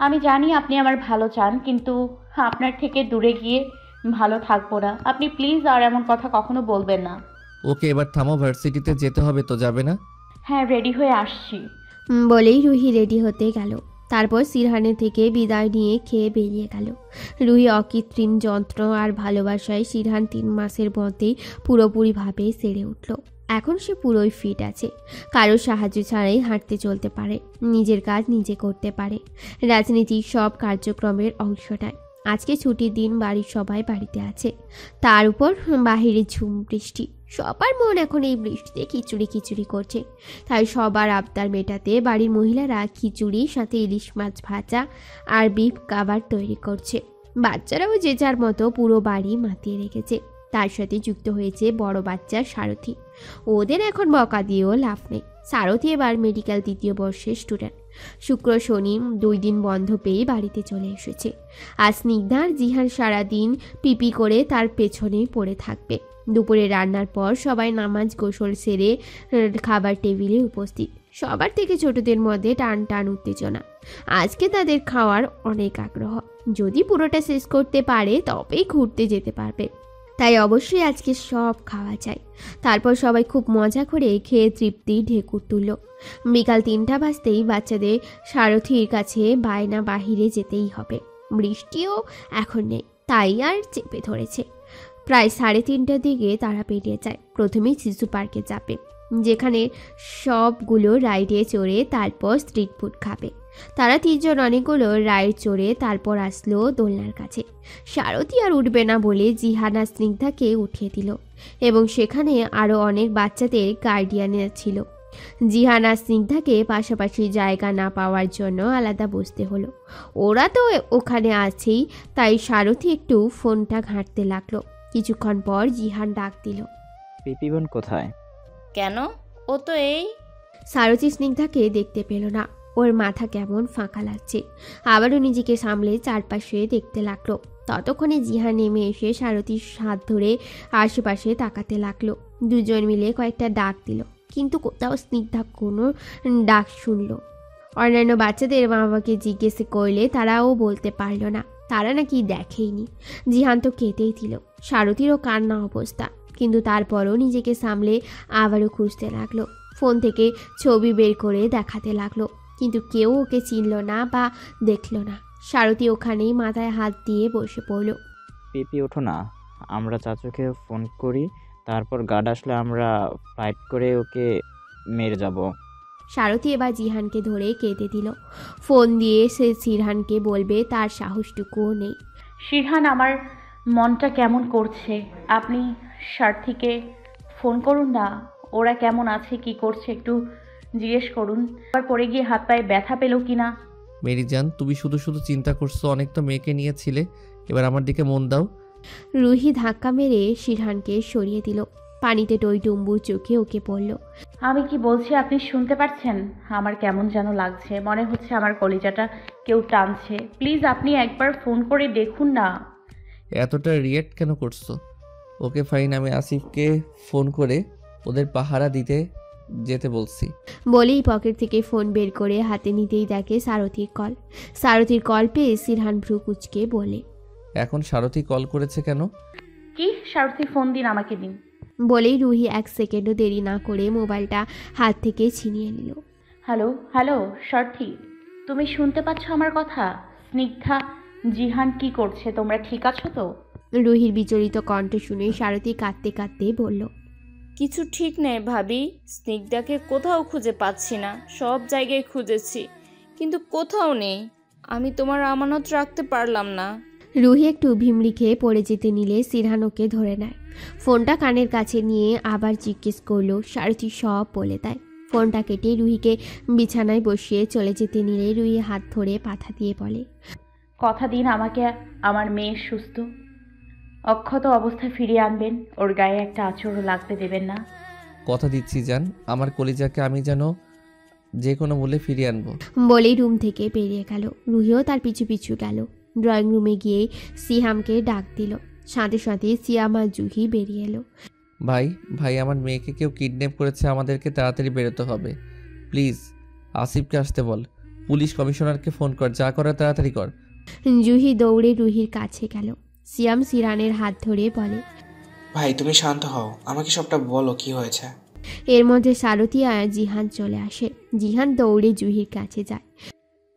আমি জানি আপনি আমার ভালো চান, কিন্তু আপনার থেকে দূরে গিয়ে ভালো থাকবো না। আপনি প্লিজ আর এমন কথা কখনো বলবেন না। ওকে এবার থামো, ভার্সিটিতে যেতে হবে তো, যাবে না? হ্যাঁ, রেডি হয়ে আসছি বলেই রুহি রেডি হতে গেল। তারপর শিরহানের থেকে বিদায় নিয়ে খেয়ে বেরিয়ে গেল। রুহি অকৃত্রিম যন্ত্র আর ভালোবাসায় শিরহান 3 মাসের মধ্যেই পুরোপুরিভাবে সেরে উঠল। এখন সে পুরোই ফিট আছে, কারোর সাহায্য ছাড়াই হাঁটতে চলতে পারে, নিজের কাজ নিজে করতে পারে, রাজনীতির সব কার্যক্রমের অংশ নেয়। আজকে ছুটির দিন, বাড়ির সবাই বাড়িতে আছে, তার উপর বাহিরে ঝুম বৃষ্টি। সবার মন এখন এই বৃষ্টিতে খিচুড়ি খিচুড়ি করছে, তাই সবার আবদার মেটাতে বাড়ির মহিলারা খিচুড়ির সাথে ইলিশ মাছ ভাজা আর বিফ কাবাব তৈরি করছে। বাচ্চারাও যে যার মতো পুরো বাড়ি মাতিয়ে রেখেছে। তার সাথে যুক্ত হয়েছে বড় বাচ্চা সারথি। ওদের এখন বকা দিয়েও লাভ নেই। সারথি এবার মেডিকেল 3য় বর্ষের স্টুডেন্ট। শুক্র শনি 2 দিন বন্ধ পেয়ে বাড়িতে চলে এসেছে। আর স্নিগ্ধা আর জিহান সারাদিন পিপি করে তার পেছনে পড়ে থাকবে। দুপুরে রান্নার পর সবাই নামাজ গোসল সেরে খাবার টেবিলে উপস্থিত। সবার থেকে ছোটদের মধ্যে টান টান উত্তেজনা। আজকে তাদের খাওয়ার অনেক আগ্রহ, যদি পুরোটা শেষ করতে পারে তবেই ঘুরতে যেতে পারবে, তাই অবশ্যই আজকে সব খাওয়া চাই। তারপর সবাই খুব মজা করে খেয়ে তৃপ্তি ঢেকুর তুলল। বিকাল 3টা বাজতেই বাচ্চাদের সারথির কাছে বায়না, বাহিরে যেতেই হবে। বৃষ্টিও এখন নেই, তাই আর চেপে ধরেছে। প্রায় 3:30টার দিকে তারা বেরিয়ে যায়। প্রথমেই শিশু পার্কে যাবে, যেখানে সবগুলো রাইডে চড়ে তারপর স্ট্রিট ফুড খাবে। তারা 3 জন অনেকগুলো রাইড চড়ে তারপর আসলো দোলনার কাছে। সারথি আর উঠবে না বলে জিহানা স্নিগ্ধাকে উঠিয়ে দিল, এবং সেখানে আরও অনেক বাচ্চাদের গার্ডিয়ানের ছিল। জিহানা স্নিগ্ধাকে পাশাপাশি জায়গা না পাওয়ার জন্য আলাদা বসতে হলো। ওরা তো ওখানে আছেই, তাই সারথি একটু ফোনটা ঘাঁটতে লাগলো। কিছুক্ষণ পর জিহান ডাক দিল, পিপি বোন কোথায়? কেন? ও তো এই। সারথি স্নিগ্ধাকে দেখতে পেল না। ওর মাথা কেমন ফাঁকা লাগছে। আবারও নিজেকে সামলে চারপাশে দেখতে লাগলো। ততক্ষণে জিহান নেমে এসে সারথির হাত ধরে আশেপাশে তাকাতে লাগলো। দুজন মিলে কয়েকটা ডাক দিল, কিন্তু কোথাও স্নিগ্ধা কোনো ডাক শুনল। অন্যান্য বাচ্চাদের মা বাবাকে জিজ্ঞেস করলে তারাও বলতে পারল না, তারা নাকি দেখেইনি। জিহান তো কেঁদেই দিল। সারথিরও কান্না অবস্থা, কিন্তু তারপরও নিজেকে সামলে আবারও খুঁজতে লাগলো। ফোন থেকে ছবি বের করে দেখাতে লাগলো, কিন্তু কেউ ওকে চিনল না বা দেখল না। সারথি ওখানেই মাথায় হাত দিয়ে বসে পড়ল। পিপি ওঠো না, আমরা চাচুকে ফোন করি, তারপর গার্ড আসলে আমরা ফ্লাইট করে ওকে মেরে যাব। সারথি এবার জিহানকে ধরে কেঁদে দিল। ফোন দিয়ে সে শিরহানকে বলবে, তার সাহসটুকুও নেই। শিরহান, আমার মনটা কেমন করছে, আপনি সারথিকে ফোন করুন না, ওরা কেমন আছে, কি করছে একটু জিজ্ঞেস করুন। আবার পরে গিয়ে হাত পায়ে ব্যথা পেল কিনা। মেরিজান, তুমি শুধু শুধু চিন্তা করছো, অনেক তো মেয়েকে নিয়েছিলে, এবার আমার দিকে মন দাও। রুহি ধাক্কা মেরে শিরহানকে সরিয়ে দিল। পানিতে টইটুম্বুর চোখে ওকে পড়ল। আমি কি বলছি আপনি শুনতে পাচ্ছেন? আমার কেমন যেন লাগছে, মনে হচ্ছে আমার কলিজাটা কেউ টানছে। প্লিজ আপনি একবার ফোন করে দেখুন না। এতটা রিয়েক্ট কেন করছো? ওকে ফাইন, আমি আসিফকে ফোন করে ওদের পাহারা দিতে যেতে বলছি। বলেই পকেট থেকে ফোন বের করে হাতে নিতেই দেখে সারথীর কল। সারথীর কল পেয়ে শিরহান ভ্রু কুঁচকে বলে, এখন সারথী কল করেছে কেন? কি? সারথী ফোন দিন, আমাকে দিন। বলেই রুহি 1 সেকেন্ডও দেরি না করে মোবাইলটা হাত থেকে ছিনিয়ে নিল। হ্যালো হ্যালো সারথী, তুমি শুনতে পাচ্ছ আমার কথা? স্নিগ্ধা, জিহান কি করছে? তোমরা ঠিক আছো তো? রুহির বিচলিত কণ্ঠ শুনে সারথী কাঁদতে কাঁদতে বলল, কিছু ঠিক নেই ভাবি, স্নিগ্ধাকে কোথাও খুঁজে পাচ্ছি না। সব জায়গায় খুঁজেছি কিন্তু কোথাও নেই। আমি তোমার আমানত রাখতে পারলাম না। রুহি একটু ভিমড়ি খেয়ে পড়ে যেতে নিলে শিরহান ওকে ধরে নেয়। ফোনটা কানের কাছে নিয়ে আবার জিজ্ঞেস করলো। সারথী সব বলে দেয়। ফোনটা কেটে রুহিকে বিছানায় বসিয়ে চলে যেতে নিলে রুহি হাত ধরে পাথা দিয়ে বলে, কথা দিন আমাকে আমার মেয়ে সুস্থ অক্ষত অবস্থায় ফিরিয়ে আনবেন। ওর গায়ে একটা আঁচড়ও লাগতে দেবেন না। কথা দিচ্ছি জান, আমার কলিজাকে আমি যেন যে কোনো মূল্যে ফিরিয়ে আনবো। বলেই রুম থেকে বেরিয়ে গেল। রুহিও তার পিছু পিছু গেল। ড্রয়িং রুমে গিয়ে সিহামকে ডাক দিল। সাথে সাথে সিয়াম আর জুহি বেরিয়ে এলো। ভাই ভাই, আমার মেয়েকে কেউ কিডন্যাপ করেছে, আমাদেরকে তাড়াতাড়ি বেরোতে হবে। প্লিজ আসিফকে আসতে বল, পুলিশ কমিশনারকে ফোন কর, যা করার তাড়াতাড়ি কর। জুহি দৌড়ে রুহির কাছে গেল। সিয়াম শিরহানের হাত ধরে বলে, ভাই তুমি শান্ত হও, আমাকে সবটা বলো কি হয়েছে। এর মধ্যে সারথী আর জিহান চলে আসে। জিহান দৌড়ে জুহির কাছে যায়।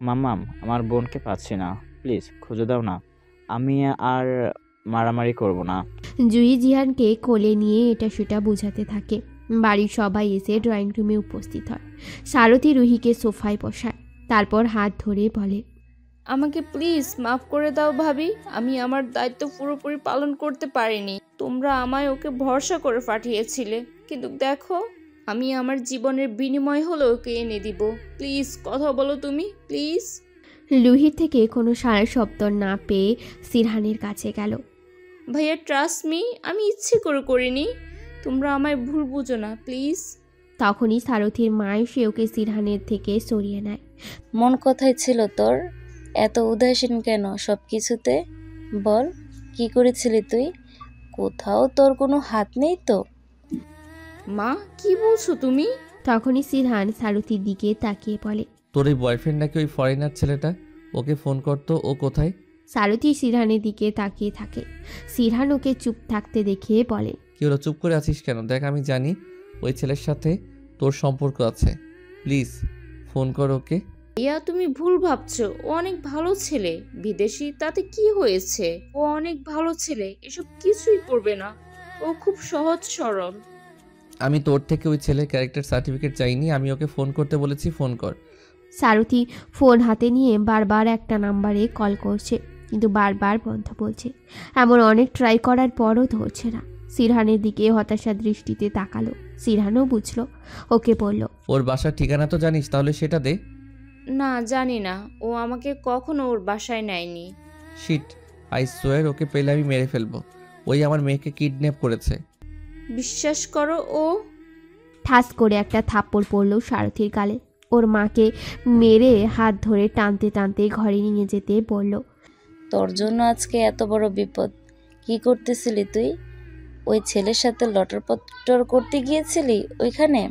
মাম্মাম, আমার বোনকে পাচ্ছি না, প্লিজ খুঁজে দাও না। আমি আর মারামারি করব না। জুহি জিহানকে কোলে নিয়ে এটা সেটা বোঝাতে থাকে। বাড়ির সবাই এসে ড্রয়িং রুমে উপস্থিত হয়। সারথী রুহিকে সোফায় বসায়, তারপর হাত ধরে বলে, আমাকে প্লিজ মাফ করে দাও ভাবি, আমি আমার দায়িত্ব পুরোপুরি পালন করতে পারিনি। তোমরা আমায় ওকে ভরসা করে পাঠিয়েছিলে, কিন্তু দেখো আমি আমার জীবনের বিনিময় হলো ওকে এনে দিব। প্লিজ কথা বলো তুমি, প্লিজ। রুহির থেকে কোনো সারা শব্দ না পেয়ে শিরহানের কাছে গেল। ভাইয়া ট্রাস্ট মি, আমি ইচ্ছে করে করিনি। তোমরা আমায় ভুল বুঝো না প্লিজ। তখনই সারথীর মা এসে ওকে শিরহানের থেকে সরিয়ে নেয়। মন কোথায় ছিল তোর? এত উদাসীন কেন সব কিছুতে? বল, কি করেছিলি তুই? কোথাও তোর কোনো হাত নেই তো? মা, কি বলছো তুমি? তখনই শিরহান সারথীর দিকে তাকিয়ে বলে, তোর এই বয়ফ্রেন্ড নাকি ওই ফরেনার ছেলেটা? ওকে ফোন করতো, ও কোথায়? সারথী শিরহানের দিকে তাকিয়ে থাকে। শিরহান ওকে চুপ থাকতে দেখে বলে, কি হলো, চুপ করে আছিস কেন? দেখ আমি জানি ওই ছেলের সাথে তোর সম্পর্ক আছে, প্লিজ ফোন কর ওকে। ইয়া, তুমি ভুল ভাবছো। ও অনেক ভালো ছেলে। বিদেশি, তাতে কি হয়েছে? ও অনেক ভালো ছেলে, এসব কিছুই করবে না। ও খুব সহজ সরল। আমি তোর থেকে ওই ছেলের ক্যারেক্টার সার্টিফিকেট চাইনি, আমি ওকে ফোন করতে বলেছি, ফোন কর। সারথী ফোন হাতে নিয়ে বারবার একটা নাম্বারে কল করছে, কিন্তু বারবার বন্ধ বলছে। এমন অনেক ট্রাই করার পরও ধরছে না। শিরহানের দিকে হতাশা দৃষ্টিতে তাকালো। শিরহানও বুঝলো। ওকে বলল, ওর বাসার ঠিকানা তো জানিস, তাহলে সেটা দে। না, জানি না। ও আমাকে কখনো ওর বাসায় নেয়নি। শিট, আই সোয়ার ওকে পেলে আমি মেরে ফেলবো। ওই আমার মেয়েকে কিডন্যাপ করেছে। বিশ্বাস করো, ও। ঠাস করে একটা থাপ্পড় পড়লো সারথীর গালে। ওর মাকে মেরে হাত ধরে টানতে টানতে ঘরে নিয়ে যেতে বলল, তোর জন্য আজকে এত বড় বিপদ। কি করতেছিলি তুই? ওই ছেলের সাথে লটরপটর করতে গিয়েছিলি ওইখানে?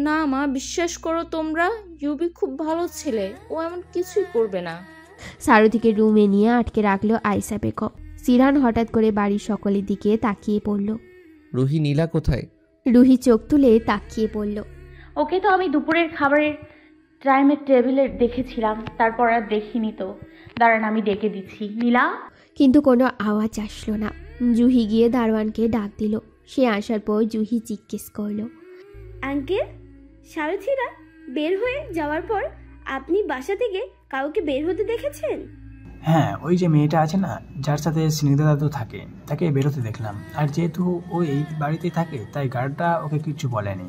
না মা, বিশ্বাস করো তোমরা, ইউবি খুব ভালো ছেলে, ও এমন কিছুই করবে না। সারথীকে রুমে নিয়ে আটকে রাখলো আয়েশা বেগম। শিরহান হঠাৎ করে বাড়ির সকলের দিকে তাকিয়ে পড়ল। রুহি, নীলা কোথায়? রুহি চোখ তুলে তাকিয়ে পড়ল। ওকে তো আমি দুপুরের খাবারের টাইমের টেবিলে দেখেছিলাম, তারপর আর দেখিনি তো। দাঁড়ান, আমি ডেকে দিচ্ছি। নীলা। কিন্তু কোনো আওয়াজ আসলো না। জুহি গিয়ে দারোয়ানকে ডাক দিল। সে আসার পর জুহি জিজ্ঞেস করলো, আঙ্কেল, সারথীরা বের হয়ে যাওয়ার পর আপনি বাসা থেকে কাউকে বের হতে দেখেছেন? হ্যাঁ, ওই যে মেয়েটা আছে না, যার সাথে স্নিগ্ধা দাদু থাকে, তাকে বেরোতে দেখলাম। আর যেহেতু ও এই বাড়িতেই থাকে, তাই গার্ডরা ওকে কিচ্ছু বলেনি।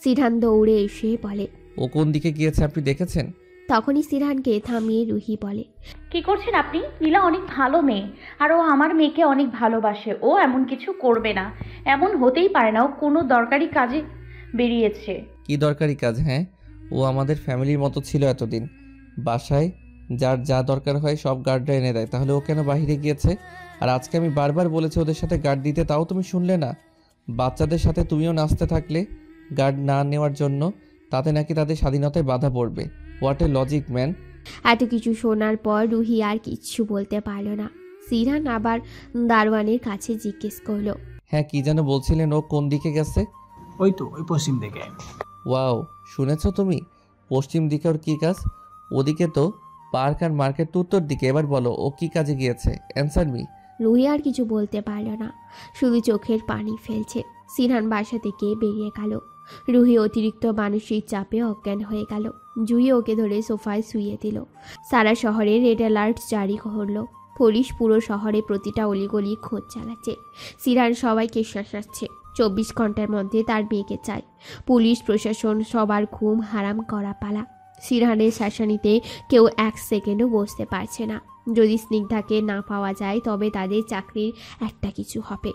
সিরহান দৌড়ে এসে বলে। ও কোন দিকে গিয়েছে আপনি দেখেছেন? তখনই সিরহানকে থামিয়ে রুহি বলে। কি করছেন আপনি? নীলা অনেক ভালো মেয়ে, আর ও আমার মেয়েকে অনেক ভালোবাসে। ও এমন কিছু করবে না, এমন হতেই পারে না। ও কোনো দরকারি কাজে বেরিয়েছে। কি দরকারি কাজ? হ্যাঁ, ও আমাদের ফ্যামিলির মতো ছিল এতদিন। বাসায় যার যা দরকার হয় সব গার্ডরা এনে দেয়, তাহলে ও কেন বাইরে গিয়েছে? আর আজকে আমি বারবার বলেছি ওদের সাথে গার্ড দিতে, তাও তুমি শুনলে না। বাচ্চাদের সাথে তুমিও নাচতে থাকলে গার্ড না নেওয়ার জন্য, তাতে নাকি তাদের স্বাধীনতায় বাধা পড়বে। What a logic man. এত কিছু শোনার পর রুহি আর কিচ্ছু বলতে পারল না। সিরহান আবার দারোয়ানের কাছে জিজ্ঞেস করলো। হ্যাঁ, কি যেন বলছিলেন? ও কোন দিকে গেছে? ওই তো, ওই পশ্চিম দিকে। ওয়াও, শুনেছো তুমি? পশ্চিম দিকে ওর কী কাজ? ওদিকে তো পার্ক আর মার্কেট তো উত্তর দিকে। এবার বলো ও কি কাজে গিয়েছে? Answer me. রুহি আর কিছু বলতে পারল না, শুধু চোখের পানি ফেলছে। সিরহান বাসা থেকে বেরিয়ে গেল। রুহি অতিরিক্ত মানসিক চাপে অজ্ঞান হয়ে গেল। জুই ওকে ধরে সোফায় শুইয়ে দিল। সারা শহরে রেড অ্যালার্ট জারি করলো। পুলিশ পুরো শহরে প্রতিটা অলিগলি খোঁজ চালাচ্ছে। সিরহান সবাইকে শাসাচ্ছে 24 ঘন্টার মধ্যে তার মেয়েকে চায়। পুলিশ প্রশাসন সবার ঘুম হারাম করা পালা। সিরহানের শাসানিতে কেউ 1 সেকেন্ডও বসতে পারছে না। যদি স্নিগ্ধাকে না পাওয়া যায় তবে তাদের চাকরির একটা কিছু হবে।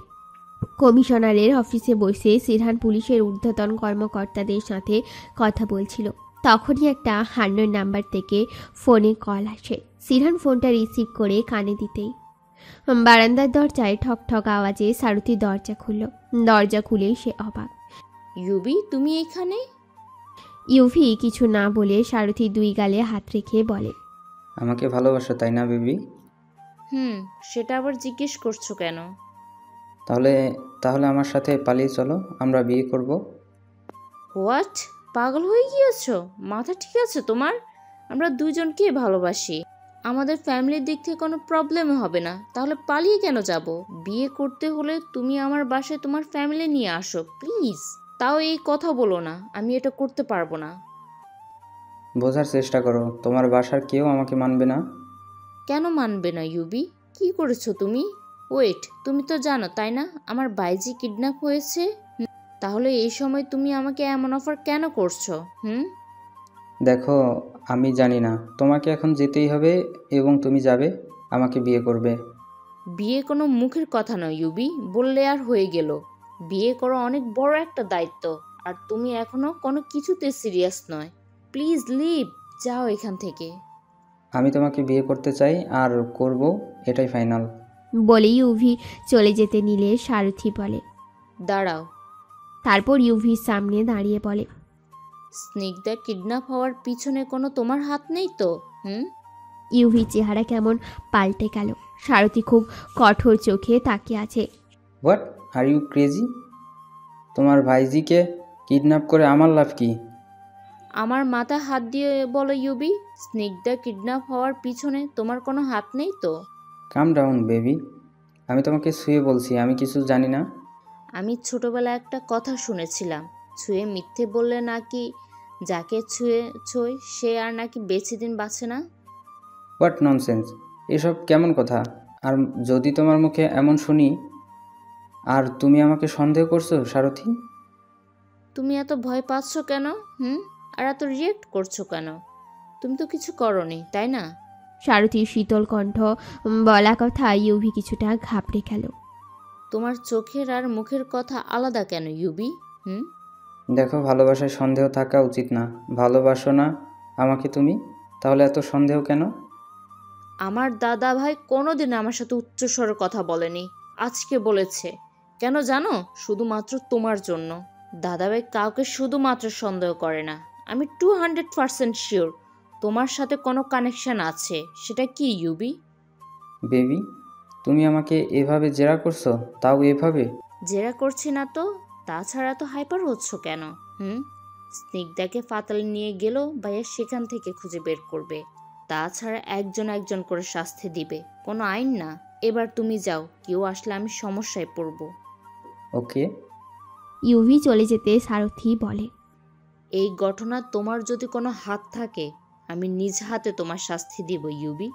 কমিশনারের অফিসে বসে সিরহান পুলিশের ঊর্ধ্বতন কর্মকর্তাদের সাথে কথা বলছিল। তখনই একটা 100 নাম্বার থেকে ফোনে কল আসে। সিরহান ফোনটা রিসিভ করে কানে দিতেই বারান্দার দরজায় ঠক ঠক আওয়াজে সারথি দরজা খুলল। দরজা খুলেই সে অবাক। ইউবি, তুমি এখানে? ইউভি কিছু না বলে সারথি 2 গালে হাত রেখে বলে। আমাকে ভালোবাসো তাই না বেবি? সেটা আবার জিজ্ঞেস করছো কেন? তাহলে আমার সাথে পালিয়ে চলো, আমরা বিয়ে করব। হোয়াট? পাগল হয়ে গিয়েছো? মাথা ঠিক আছে তোমার? আমরা দুজনকে ভালোবাসি। আমাদের ফ্যামিলির দিক থেকে কোনো প্রবলেম হবে না, তাহলে পালিয়ে কেন যাব? বিয়ে করতে হলে তুমি আমার বাসায় তোমার ফ্যামিলি নিয়ে আসো প্লিজ। তাও এই কথা বলো না, আমি এটা করতে পারবো না। বোঝার চেষ্টা করো, তোমার বাসার কেউ আমাকে মানবে না। কেন মানবে না ইউবি? কি করেছো তুমি? ওয়েট, তুমি তো জানো তাই না আমার ভাইজি কিডন্যাপ হয়েছে? তাহলে এই সময় তুমি আমাকে এমন অফার কেন করছো? দেখো, আমি জানি না, তোমাকে এখন যেতেই হবে এবং তুমি যাবে, আমাকে বিয়ে করবে। বিয়ে কোনো মুখের কথা নয় ইউবি, বললে আর হয়ে গেল। বিয়ে করা অনেক বড় একটা দায়িত্ব, আর তুমি এখনো কোনো কিছুতে সিরিয়াস নয়। প্লিজ লিভ, যাও এখান থেকে। আমি তোমাকে বিয়ে করতে চাই আর করব, এটাই ফাইনাল। বলে ইউভি চলে যেতে নিলে সারথি বলে, দাঁড়াও। তারপর ইউভির সামনে দাঁড়িয়ে বলে, স্নিগ্ধা কিডন্যাপ হওয়ার পিছনে কোনো তোমার হাত নেই তো? ইউভির চেহারা কেমন পাল্টে গেল। সারথি খুব কঠোর চোখে তাকিয়ে আছে। What are you crazy? তোমার ভাইজিকে কিডন্যাপ করে আমার লাভ কি? আমার মাথা হাত দিয়ে বলো ইউবি, স্নিগ্ধা কিডন্যাপ হওয়ার পিছনে তোমার কোনো হাত নেই তো? কাম ডাউন বেবি, আমি তোমাকে ছুঁয়ে বলছি, আমি কিছু জানি না। আমি ছোটবেলায় একটা কথা শুনেছিলাম, ছুঁয়ে মিথ্যে বললে নাকি যাকে ছুঁয়ে সে আর নাকি বেশি দিন বাঁচে না। হোয়াট ননসেন্স, এসব কেমন কথা? আর যদি তোমার মুখে এমন শুনি, আর তুমি আমাকে সন্দেহ করছো সারথি? তুমি এত ভয় পাচ্ছ কেন? আর এত রিয়েক্ট করছো কেন? তুমি তো কিছু করনি তাই না? সারথির শীতল কণ্ঠ বলা কথা ইউভি কিছুটা ঘাবড়ে গেল। তোমার চোখের আর মুখের কথা আলাদা কেন ইউবি? দেখো, ভালোবাসায় সন্দেহ থাকা উচিত না। ভালোবাসো না আমাকে তুমি, তাহলে এত সন্দেহ কেন? আমার দাদা ভাই কোনোদিন আমার সাথে উচ্চস্বরে কথা বলেনি, আজকে বলেছে। কেন জানো? শুধুমাত্র তোমার জন্য। দাদাভাই কাউকে শুধুমাত্র সন্দেহ করে না। আমি 200% শিওর তোমার সাথে কোনো কানেকশন আছে। সেটা কি ইউবি? বেবি, তুমি আমাকে এভাবে জেরা করছো, তাও এভাবে? জেরা করছি না তো, তাছাড়া তো হাইপার হচ্ছ কেন? স্নিগ্ধাকে ফাতালে নিয়ে গেল ভাইয়া, সেখান থেকে খুঁজে বের করবে। তাছাড়া একজন করে শাস্তি দিবে, কোনো আইন না। এবার তুমি যাও, কেউ আসলে আমি সমস্যায় পড়ব। ওকে। ইউভি চলে যেতে সারথি বলে, এই ঘটনা তোমার যদি কোনো হাত থাকে, আমি নিজ হাতে তোমার শাস্তি দিব ইউবি।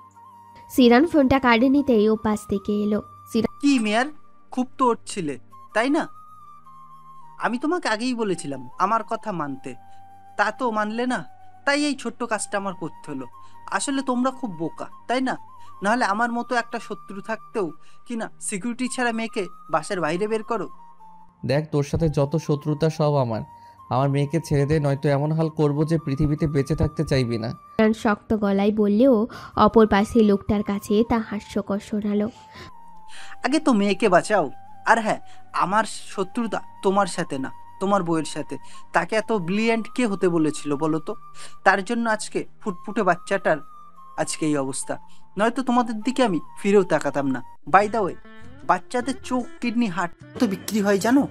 সিরান ফোনটা কাটে নিতেই ও পাশ থেকে এলো। কি মেয়ার, খুব তো উঠছিলে তাই না? আমি তোমাকে আগেই বলেছিলাম আমার কথা মানতে, তা তো মানলে না, তাই এই ছোট্ট কাজটা আমার করতে হলো। আসলে তোমরা খুব বোকা তাই না? নাহলে আমার মতো একটা শত্রু থাকতেও কিনা সিকিউরিটি ছাড়া মেয়েকে বাসার বাইরে বের করো। দেখ, তোর সাথে যত শত্রুতা সব আমার মেয়েকে ছেড়ে দে, নয়তো এমন হাল করব যে পৃথিবীতে বেঁচে থাকতে চাইবি না। সিরান শক্ত গলায় বললেও অপর পাশে লোকটার কাছে তা হাস্যকর শোনালো। আগে তো মেয়েকে বাঁচাও। আর হ্যাঁ, আমার শত্রুতা তোমার সাথে না, তোমার বউয়ের সাথে। তাকে এত ব্রিলিয়ান্ট কে হতে বলেছিল বলো তো? তার জন্য আজকে ফুটফুটে বাচ্চাটার আজকে এই অবস্থা, নয়তো তোমাদের দিকে আমি ফিরেও তাকাতাম না। বাই দা ওয়ে, বাচ্চাদের চোখ, কিডনি, হার্ট তো বিক্রি হয় জানো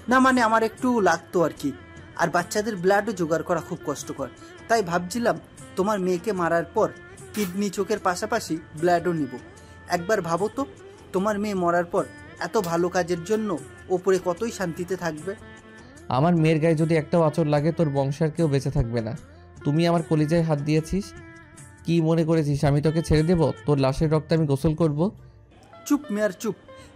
না? মানে আমার একটু লাগতো আর কি। আর বাচ্চাদের ব্লাডও জোগাড় করা খুব কষ্টকর, তাই ভাবছিলাম তোমার মেয়েকে মারার পর কিডনি, চোখের পাশাপাশি ব্লাডও নিব। একবার ভাবো তো, তোমার মেয়ে মরার পর এত ভালো কাজের জন্য ওপরে কতই শান্তিতে থাকবে। আমার মেয়ের গায়ে যদি একটাও আঁচড় লাগে, তোর বংশের কেউ বেঁচে থাকবে না। তুমি আমার কলিজায় হাত দিয়েছিস, কি মনে করেছিস আমি তোকে ছেড়ে দেব? তোর লাশের রক্তে আমি গোসল করব? চুপ মেয়ার চুপ।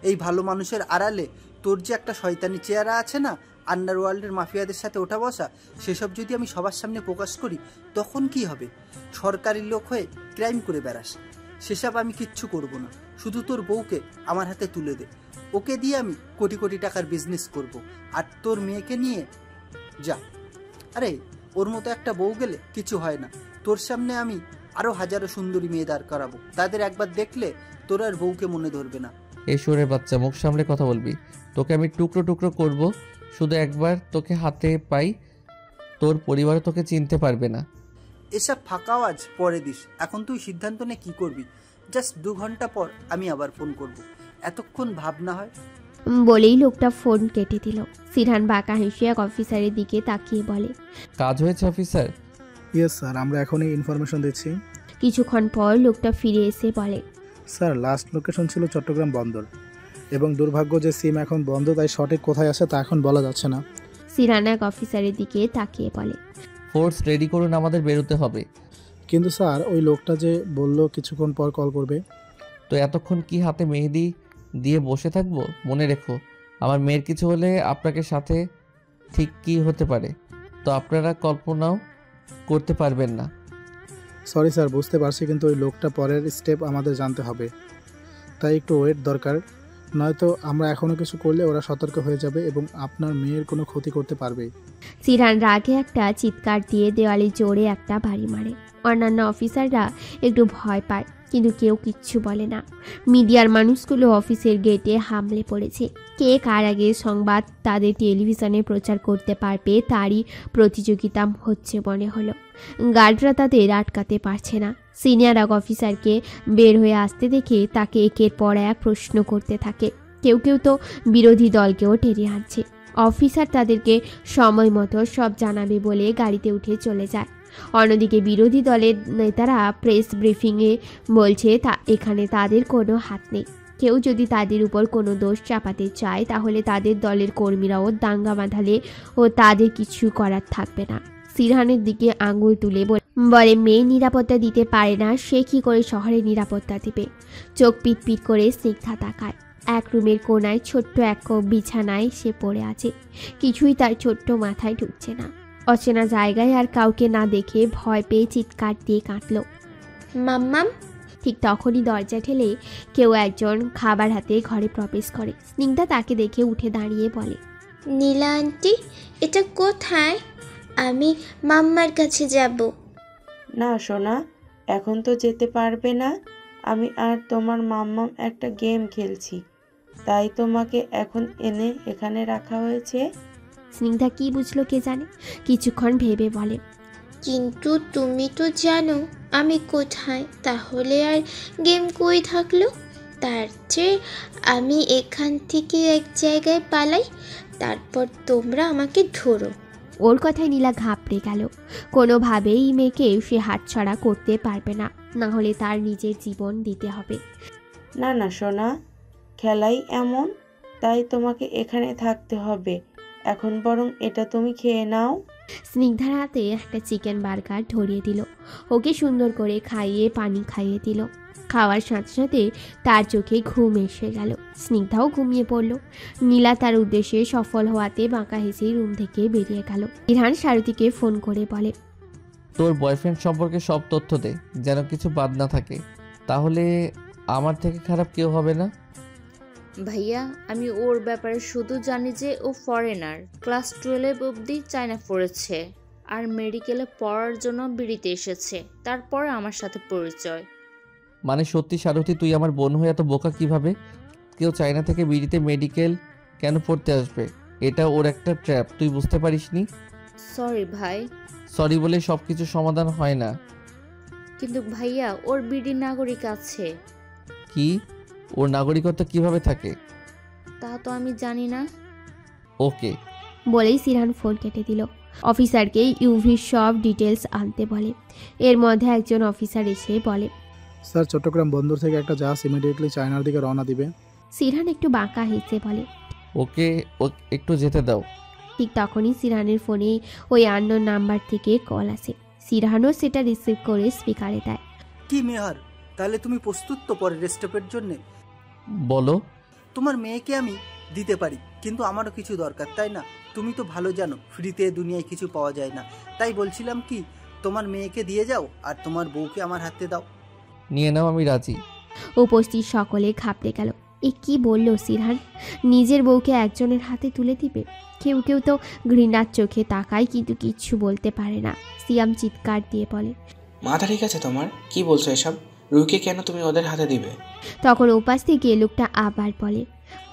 এই ভালো মানুষের আড়ালে তোর যে একটা শয়তানি চেহারা আছে না, আন্ডারওয়ার্ল্ডের মাফিয়াদের সাথে ওঠা বসা, সেসব যদি আমি সবার সামনে প্রকাশ করি তখন কি হবে? সরকারি লোক হয়ে ক্রাইম করে বেড়াস, সেসব আমি কিচ্ছু করব না। শুধু তোর বউকে আমার হাতে তুলে দে, ওকে দিয়ে আমি কোটি কোটি টাকার বিজনেস করব। আর তোর মেয়েকে নিয়ে যা। আরে ওর মতো একটা বউ গেলে কিছু হয় না। তোর সামনে আমি আরো হাজারো সুন্দরী মেয়ে দাঁড় করাবো, তাদের একবার দেখলে তোর আর বউকে মনে ধরবে না। এই সুরের বাচ্চা, মুখ সামলে কথা বলবি। তোকে আমি টুকরো টুকরো করব, শুধু একবার তোকে হাতে পাই, তোর পরিবার তোকে চিনতে পারবে না। এসব ফাঁকা আওয়াজ পরে দিস, এখন তুই সিদ্ধান্ত নে কি করবি। জাস্ট 2 ঘন্টা পর আমি আবার ফোন করব, এতক্ষণ ভাবনা হয়। বলেই লোকটা ফোন কেটে দিল। সিরহান বাঁকা হেসে এক অফিসারের দিকে তাকিয়ে বলে, কাজ হয়েছে অফিসার? ইয়েস স্যার, আমরা এখনই ইনফরমেশন দিচ্ছি। কিছুক্ষণ পর লোকটা ফিরে এসে বলে, স্যার লাস্ট লোকেশন ছিল চট্টগ্রাম বন্দর, এবং দুর্ভাগ্য যে সিম এখন বন্ধ, তাই সঠিক কোথায় আছে তা এখন বলা যাচ্ছে না। সিরহান এক অফিসারের দিকে তাকিয়ে বলে, ফোর্স রেডি করুন, আমাদের বেরোতে হবে। কিন্তু স্যার ওই লোকটা যে বলল কিছুক্ষণ পর কল করবে। তো এতক্ষণ কি হাতে মেহেদি দিয়ে বসে থাকবো? মনে রেখো, আমার মেয়ের কিছু হলে আপনাকে সাথে ঠিক কি হতে পারে, তো আপনারা কল্পনাও করতে পারবেন না। সরি স্যার, বুঝতে পারছি, কিন্তু ওই লোকটা পরের স্টেপ আমাদের জানতে হবে, তাই একটু ওয়েট দরকার। নয়তো আমরা এখনও কিছু করলে ওরা সতর্ক হয়ে যাবে এবং আপনার মেয়ের কোনো ক্ষতি করতে পারবে। সিরহান রাগে একটা চিৎকার দিয়ে দেওয়ালে জোরে একটা বাড়ি মারে। অন্যান্য অফিসাররা একটু ভয় পায়, কিন্তু কেউ কিচ্ছু বলে না। মিডিয়ার মানুষগুলো অফিসের গেটে হামলে পড়েছে। কে কার আগে সংবাদ তাদের টেলিভিশনে প্রচার করতে পারবে তারই প্রতিযোগিতা হচ্ছে মনে হলো। গার্ডরা তাদের আটকাতে পারছে না। সিনিয়র এক অফিসারকে বের হয়ে আসতে দেখে তাকে একের পর এক প্রশ্ন করতে থাকে। কেউ কেউ তো বিরোধী দলকেও টেনে আনছে। অফিসার তাদেরকে সময় মতো সব জানাবে বলে গাড়িতে উঠে চলে যায়। অন্যদিকে বিরোধী দলের নেতারা প্রেস ব্রিফিংয়ে বলছে এখানে তাদের কোনো হাত নেই। কেউ যদি তাদের উপর কোনো দোষ চাপাতে চায় তাহলে তাদের দলের কর্মীরাও দাঙ্গা বাঁধালে ও তাদের কিছু করার থাকবে না। সিরহানের দিকে আঙুল তুলে বলে, মেয়ে নিরাপত্তা দিতে পারে না, সে কি করে শহরে নিরাপত্তা দিবে? চোখ পিট পিট করে স্নিগ্ধা তাকায়। এক রুমের কোনায় ছোট্ট এক বিছানায় সে পড়ে আছে। কিছুই তার ছোট্ট মাথায় ঢুকছে না। অচেনা জায়গায় আর কাউকে না দেখে ভয় পেয়ে চিৎকার দিয়ে কাঁদল, মাম্মাম। ঠিক তখনই দরজা ঠেলে কেউ একজন খাবার হাতে ঘরে প্রবেশ করে। স্নিগ্ধা তাকে দেখে উঠে দাঁড়িয়ে বলে, নীলা আন্টি, এটা কোথায়? আমি মাম্মার কাছে যাব। না সোনা, এখন তো যেতে পারবে না। আমি আর তোমার মাম্মাম একটা গেম খেলছি, তাই তোমাকে এখন এনে এখানে রাখা হয়েছে। স্নিগ্ধা কি বুঝলো কে জানে, কিছুক্ষণ ভেবে বলে, কিন্তু তুমি তো জানো আমি কোথায়, তাহলে আর গেম কই থাকলো? তার চেয়ে আমি এখান থেকে এক জায়গায় পালাই, তারপর তোমরা আমাকে ধরো। ওর কথায় নীলা ঘাবড়ে গেল। কোনোভাবেই মেয়েকে সে হাতছাড়া করতে পারবে না, না হলে তার নিজের জীবন দিতে হবে। না না সোনা, খেলাই এমন, তাই তোমাকে এখানে থাকতে হবে। এখন বরং এটা তুমি খেয়ে নাও। স্নিগ্ধার হাতে একটা চিকেন বার্গার ধরিয়ে দিল। ওকে সুন্দর করে খাইয়ে পানি খাইয়ে দিল। খাওয়ার সাথে সাথে তার চোখে ঘুম এসে গেল। স্নিগ্ধাও ঘুমিয়ে পড়ল। নীলা তার উদ্দেশ্যে সফল হওয়াতে বাঁকা হেসে রুম থেকে বেরিয়ে গেল। ইরহান সারথীকে ফোন করে বলে, তোর বয়ফ্রেন্ড সম্পর্কে সব তথ্য দে, যেন কিছু বাদ না থাকে, তাহলে আমার থেকে খারাপ কেউ হবে না। ভাইয়া, আমি ওর ব্যাপারে শুধু জানি যে ও ফরেনার, ক্লাস 12 অবধি চায়না পড়েছে, আর মেডিকেলে পড়ার জন্য বিড়িতে এসেছে, তারপর আমার সাথে পরিচয়। মানে সত্যি সারথী, তুই আমার বোন হয়ে এত বোকা কিভাবে? কেউ চায়না থেকে বিড়িতে মেডিকেল কেন পড়তে আসবে? এটা ওর একটা ট্র্যাপ, তুই বুঝতে পারিসনি? সরি ভাই। সরি বলে সব কিছু সমাধান হয় না। কিন্তু ভাইয়া, ওর বিডি নাগরিক আছে। কি? ওর নাগরিকত্ব কিভাবে থাকে? তা তো আমি জানি না। ওকে বলেই সিরহান ফোন কেটে দিল। অফিসারকে ইউভির সব ডিটেলস আনতে বলে। এর মধ্যে একজন অফিসার এসে বলে, স্যার, চট্টগ্রাম বন্দর থেকে একটা জাহাজ ইমিডিয়েটলি চায়নার দিকে রওনা দিবে। সিরহান একটু বাঁকা হেসে বলে, ওকে, একটু যেতে দাও। ঠিক তখনই সিরহানের ফোনে ওই আননোন নাম্বার থেকে কল আসে। সিরহানও সেটা রিসিভ করে স্পিকারে দেয়। কি মেহর, তাহলে তুমি প্রস্তুত তো পরের স্টেপের জন্য? বলো। তোমার মেয়েকে আমি দিতে পারি, কিন্তু আমারও কিছু দরকার, তাই না? তুমি তো ভালো জানো ফ্রিতে দুনিয়ায় কিছু পাওয়া যায় না। তাই বলছিলাম কি, তোমার মেয়েকে দিয়ে যাও আর তোমার বউকে আমার হাতে দাও। নিয়ে নাও, আমি রাজি। উপস্থিত সকলে ঘাবড়ে গেল। এ কি বলল সিরহান? নিজের বউকে একজনের হাতে তুলে দিবে? কেউ কেউ তো ঘৃণার চোখে তাকায়, কিন্তু কিচ্ছু বলতে পারে না। সিয়াম চিৎকার দিয়ে বলে, মাথা ঠিক আছে তোমার? কি বলছো এসব? রুহিকে কেন তুমি ওদের হাতে দিবে? তখন উপাস থেকে লোকটা আবার বলে,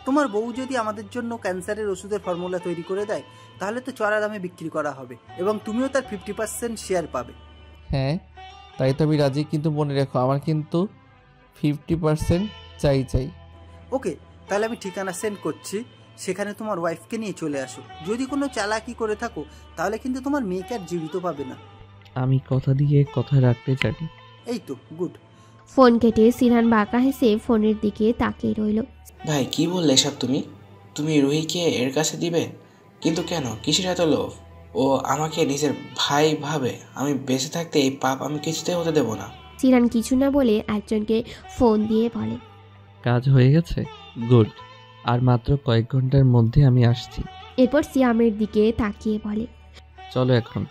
তোমার বউ যদি আমাদের জন্য ক্যান্সারের ওষুধের ফর্মুলা তৈরি করে দেয়, তাহলে তো চড়া দামে বিক্রি করা হবে এবং তুমিও তার 50% শেয়ার পাবে। হ্যাঁ, তাই তো আমি রাজি, কিন্তু মনে রেখো আমার কিন্তু 50% চাই। ওকে, তাহলে আমি ঠিকানা সেন্ড করছি, সেখানে তোমার ওয়াইফকে নিয়ে চলে আসো। যদি কোনো চালাকি করে থাকো তাহলে কিন্তু তোমার মেয়েকে আর জীবিত পাবে না। আমি কথা দিয়ে কথা রাখতে চাই। এই তো গুড। ফোন কেটে সিরহান বাঁকা হেসে ফোনের দিকে তাকিয়ে রইল। ভাই, কি বললে এসব? তুমি রুহিকে এর কাছে দিবে? কিন্তু কেন? কিসের এত লোভ? ও আমাকে নিজের ভাই ভাবে। আমি বেঁচে থাকতে এই পাপ আমি কিছুতেই হতে দেব না। সিরহান কিছু না বলে একজনকে ফোন দিয়ে বলে, কাজ হয়ে গেছে? গুড, আর মাত্র কয়েক ঘন্টার মধ্যে আমি আসছি। এরপর সিয়ামের দিকে তাকিয়ে বলে, চলো, এখন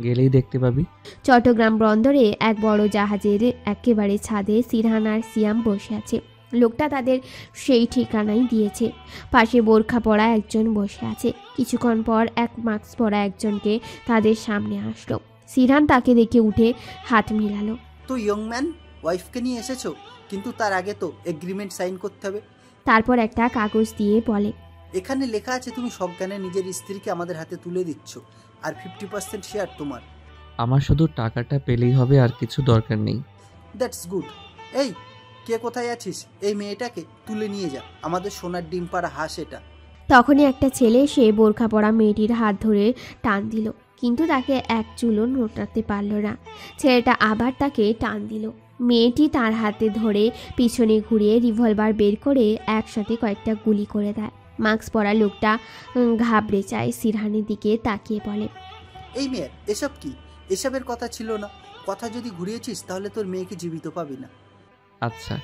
গেলেই দেখতে পাবি। চট্টগ্রাম বন্দরে এক বড় জাহাজের একেবারে ছাদে সিরহান আর সিয়াম বসে আছে। লোকটা তাদের সেই ঠিকানাই দিয়েছে। পাশে বোরখা পরা একজন বসে আছে। কিছুক্ষণ পর এক মাস্ক পরা একজনকে তাদের সামনে আসলো। সিরহান তাকে দেখে উঠে হাত মিলালো। তো ইয়ং ম্যান, ওয়াইফকে নিয়ে এসেছো, কিন্তু তার আগে তো এগ্রিমেন্ট সাইন করতে হবে। তারপর একটা কাগজ দিয়ে বলে, এখানে লেখা আছে তুমি সজ্ঞানে নিজের স্ত্রীকে আমাদের হাতে তুলে দিচ্ছ, আর 50% শেয়ার তোমার। আমার শুধু টাকাটা পেলেই হবে, আর কিছু দরকার নেই। That's good. এই, কে কোথায় আছিস? এই মেয়েটাকে তুলে নিয়ে যা, আমাদের সোনার ডিম পাড়া হাঁস এটা। তখনই একটা ছেলে এসে বোরখা পরা মেয়েটির হাত ধরে টান দিল, কিন্তু তাকে এক চুলও নোটাতে পারল না। ছেলেটা আবার তাকে টান দিল। মেয়েটি তার হাতে ধরে পিছনে ঘুরিয়ে রিভলভার বের করে একসাথে কয়েকটা গুলি করে দেয়। মাস্ক পরা লোকটা ঘাবড়ে যায়, সিরহানের দিকে তাকিয়ে বলে, এই মেয়ের এসব কি? এসবের কথা ছিল না। কথা যদি ঘুরিয়েছিস তাহলে তোর মেয়েকে জীবিত পাবি না। আচ্ছা,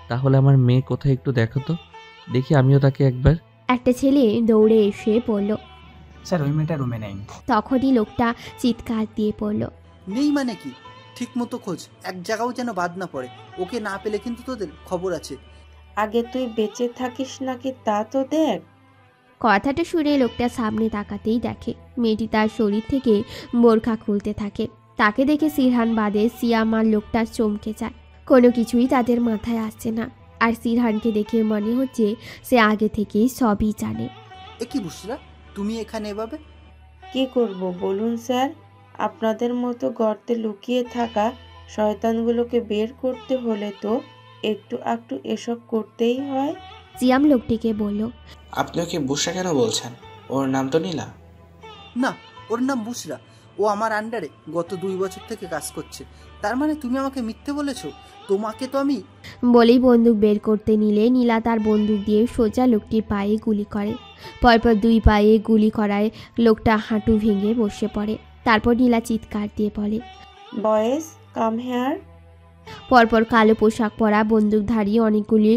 তাহলে আমার মেয়ে কোথায় একটু দেখো তো, দেখি আমিও তাকে একবার। একটা ছেলে দৌড়ে এসে পড়ল। স্যার, ওই মেয়েটা রুমে নেই। তখনই লোকটা চিৎকার দিয়ে পড়ল, নেই মানে কি? ঠিক মতো খোঁজ, এক জায়গাও যেন বাদ না পড়ে। ওকে না পেলে কিন্তু তোদের খবর আছে। আগে তুই বেঁচে থাকিস নাকি তা তো দেখ। কথাটা শুনে লোকটা সামনে তাকাতেই দেখে মেয়েটি তার শরীর থেকে বোরখা খুলতে থাকে। তাকে দেখে সিরহান বাদে সিয়াম আর লোকটা চমকে যায়। কোনো কিছুই তাদের মাথায় আসছে না। আর সিরহানকে দেখে মনে হচ্ছে সে আগে থেকেই সবই জানে। এ কি বুসরা, তুমি এখানে এভাবে? কি করব বলুন স্যার? আপনাদের মতো গর্তে লুকিয়ে থাকা শয়তানগুলোকে বের করতে হলে তো একটু একটু এসব করতেই হয়। সিয়াম লোকটিকে বলল, আপনি ওকে বুসরা কেন বলছেন? ওর নাম তো নীলা। না, ওর নাম বুসরা। ও ও আমার আন্ডারে গত 2 বছর থেকে কাজ করছে। তার মানে তুমি আমাকে মিথ্যে বলেছো? তোমাকে তো আমি বলেই বন্দুক বের করতে নিলে নীলা তার বন্দুক দিয়ে সোজা লোকটির পায়ে গুলি করে। পরপর 2 পায়ে গুলি করায় লোকটা হাঁটু ভেঙে বসে পড়ে। তারপর নীলা চিৎকার দিয়ে বলে, বয়েজ কাম হেয়ার। পরপর কালো পোশাক পরা বন্দুকধারী অনেকগুলি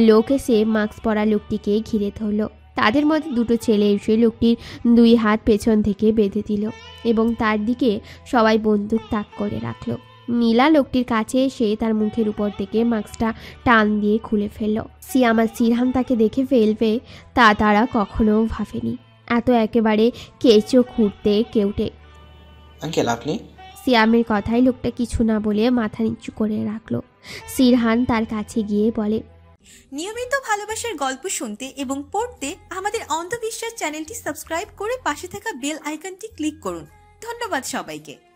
লোক এসে মাস্ক পরা লোকটিকে ঘিরে ধরল। তাদের মধ্যে 2 ছেলে এসে লোকটির 2 হাত পেছন থেকে বেঁধে দিল এবং তার দিকে সবাই বন্দুক তাক করে রাখল। নীলা লোকটির কাছে এসে তার মুখের উপর থেকে মাস্কটা টান দিয়ে খুলে ফেলল। সিয়াম আর সিরহান তাকে দেখে ফেলবে তা তারা কখনো ভাবেনি। এত একেবারে কেঁচো খুঁড়তে কেউটে। আঙ্কেল আপনি? সিয়ামের কথায় লোকটা কিছু না বলে মাথা নিচু করে রাখলো। সিরহান তার কাছে গিয়ে বলে, নিয়মিত ভালোবাসার গল্প শুনতে এবং পড়তে আমাদের অন্ধবিশ্বাস চ্যানেলটি সাবস্ক্রাইব করে পাশে থাকা বেল আইকনটি ক্লিক করুন। ধন্যবাদ সবাইকে।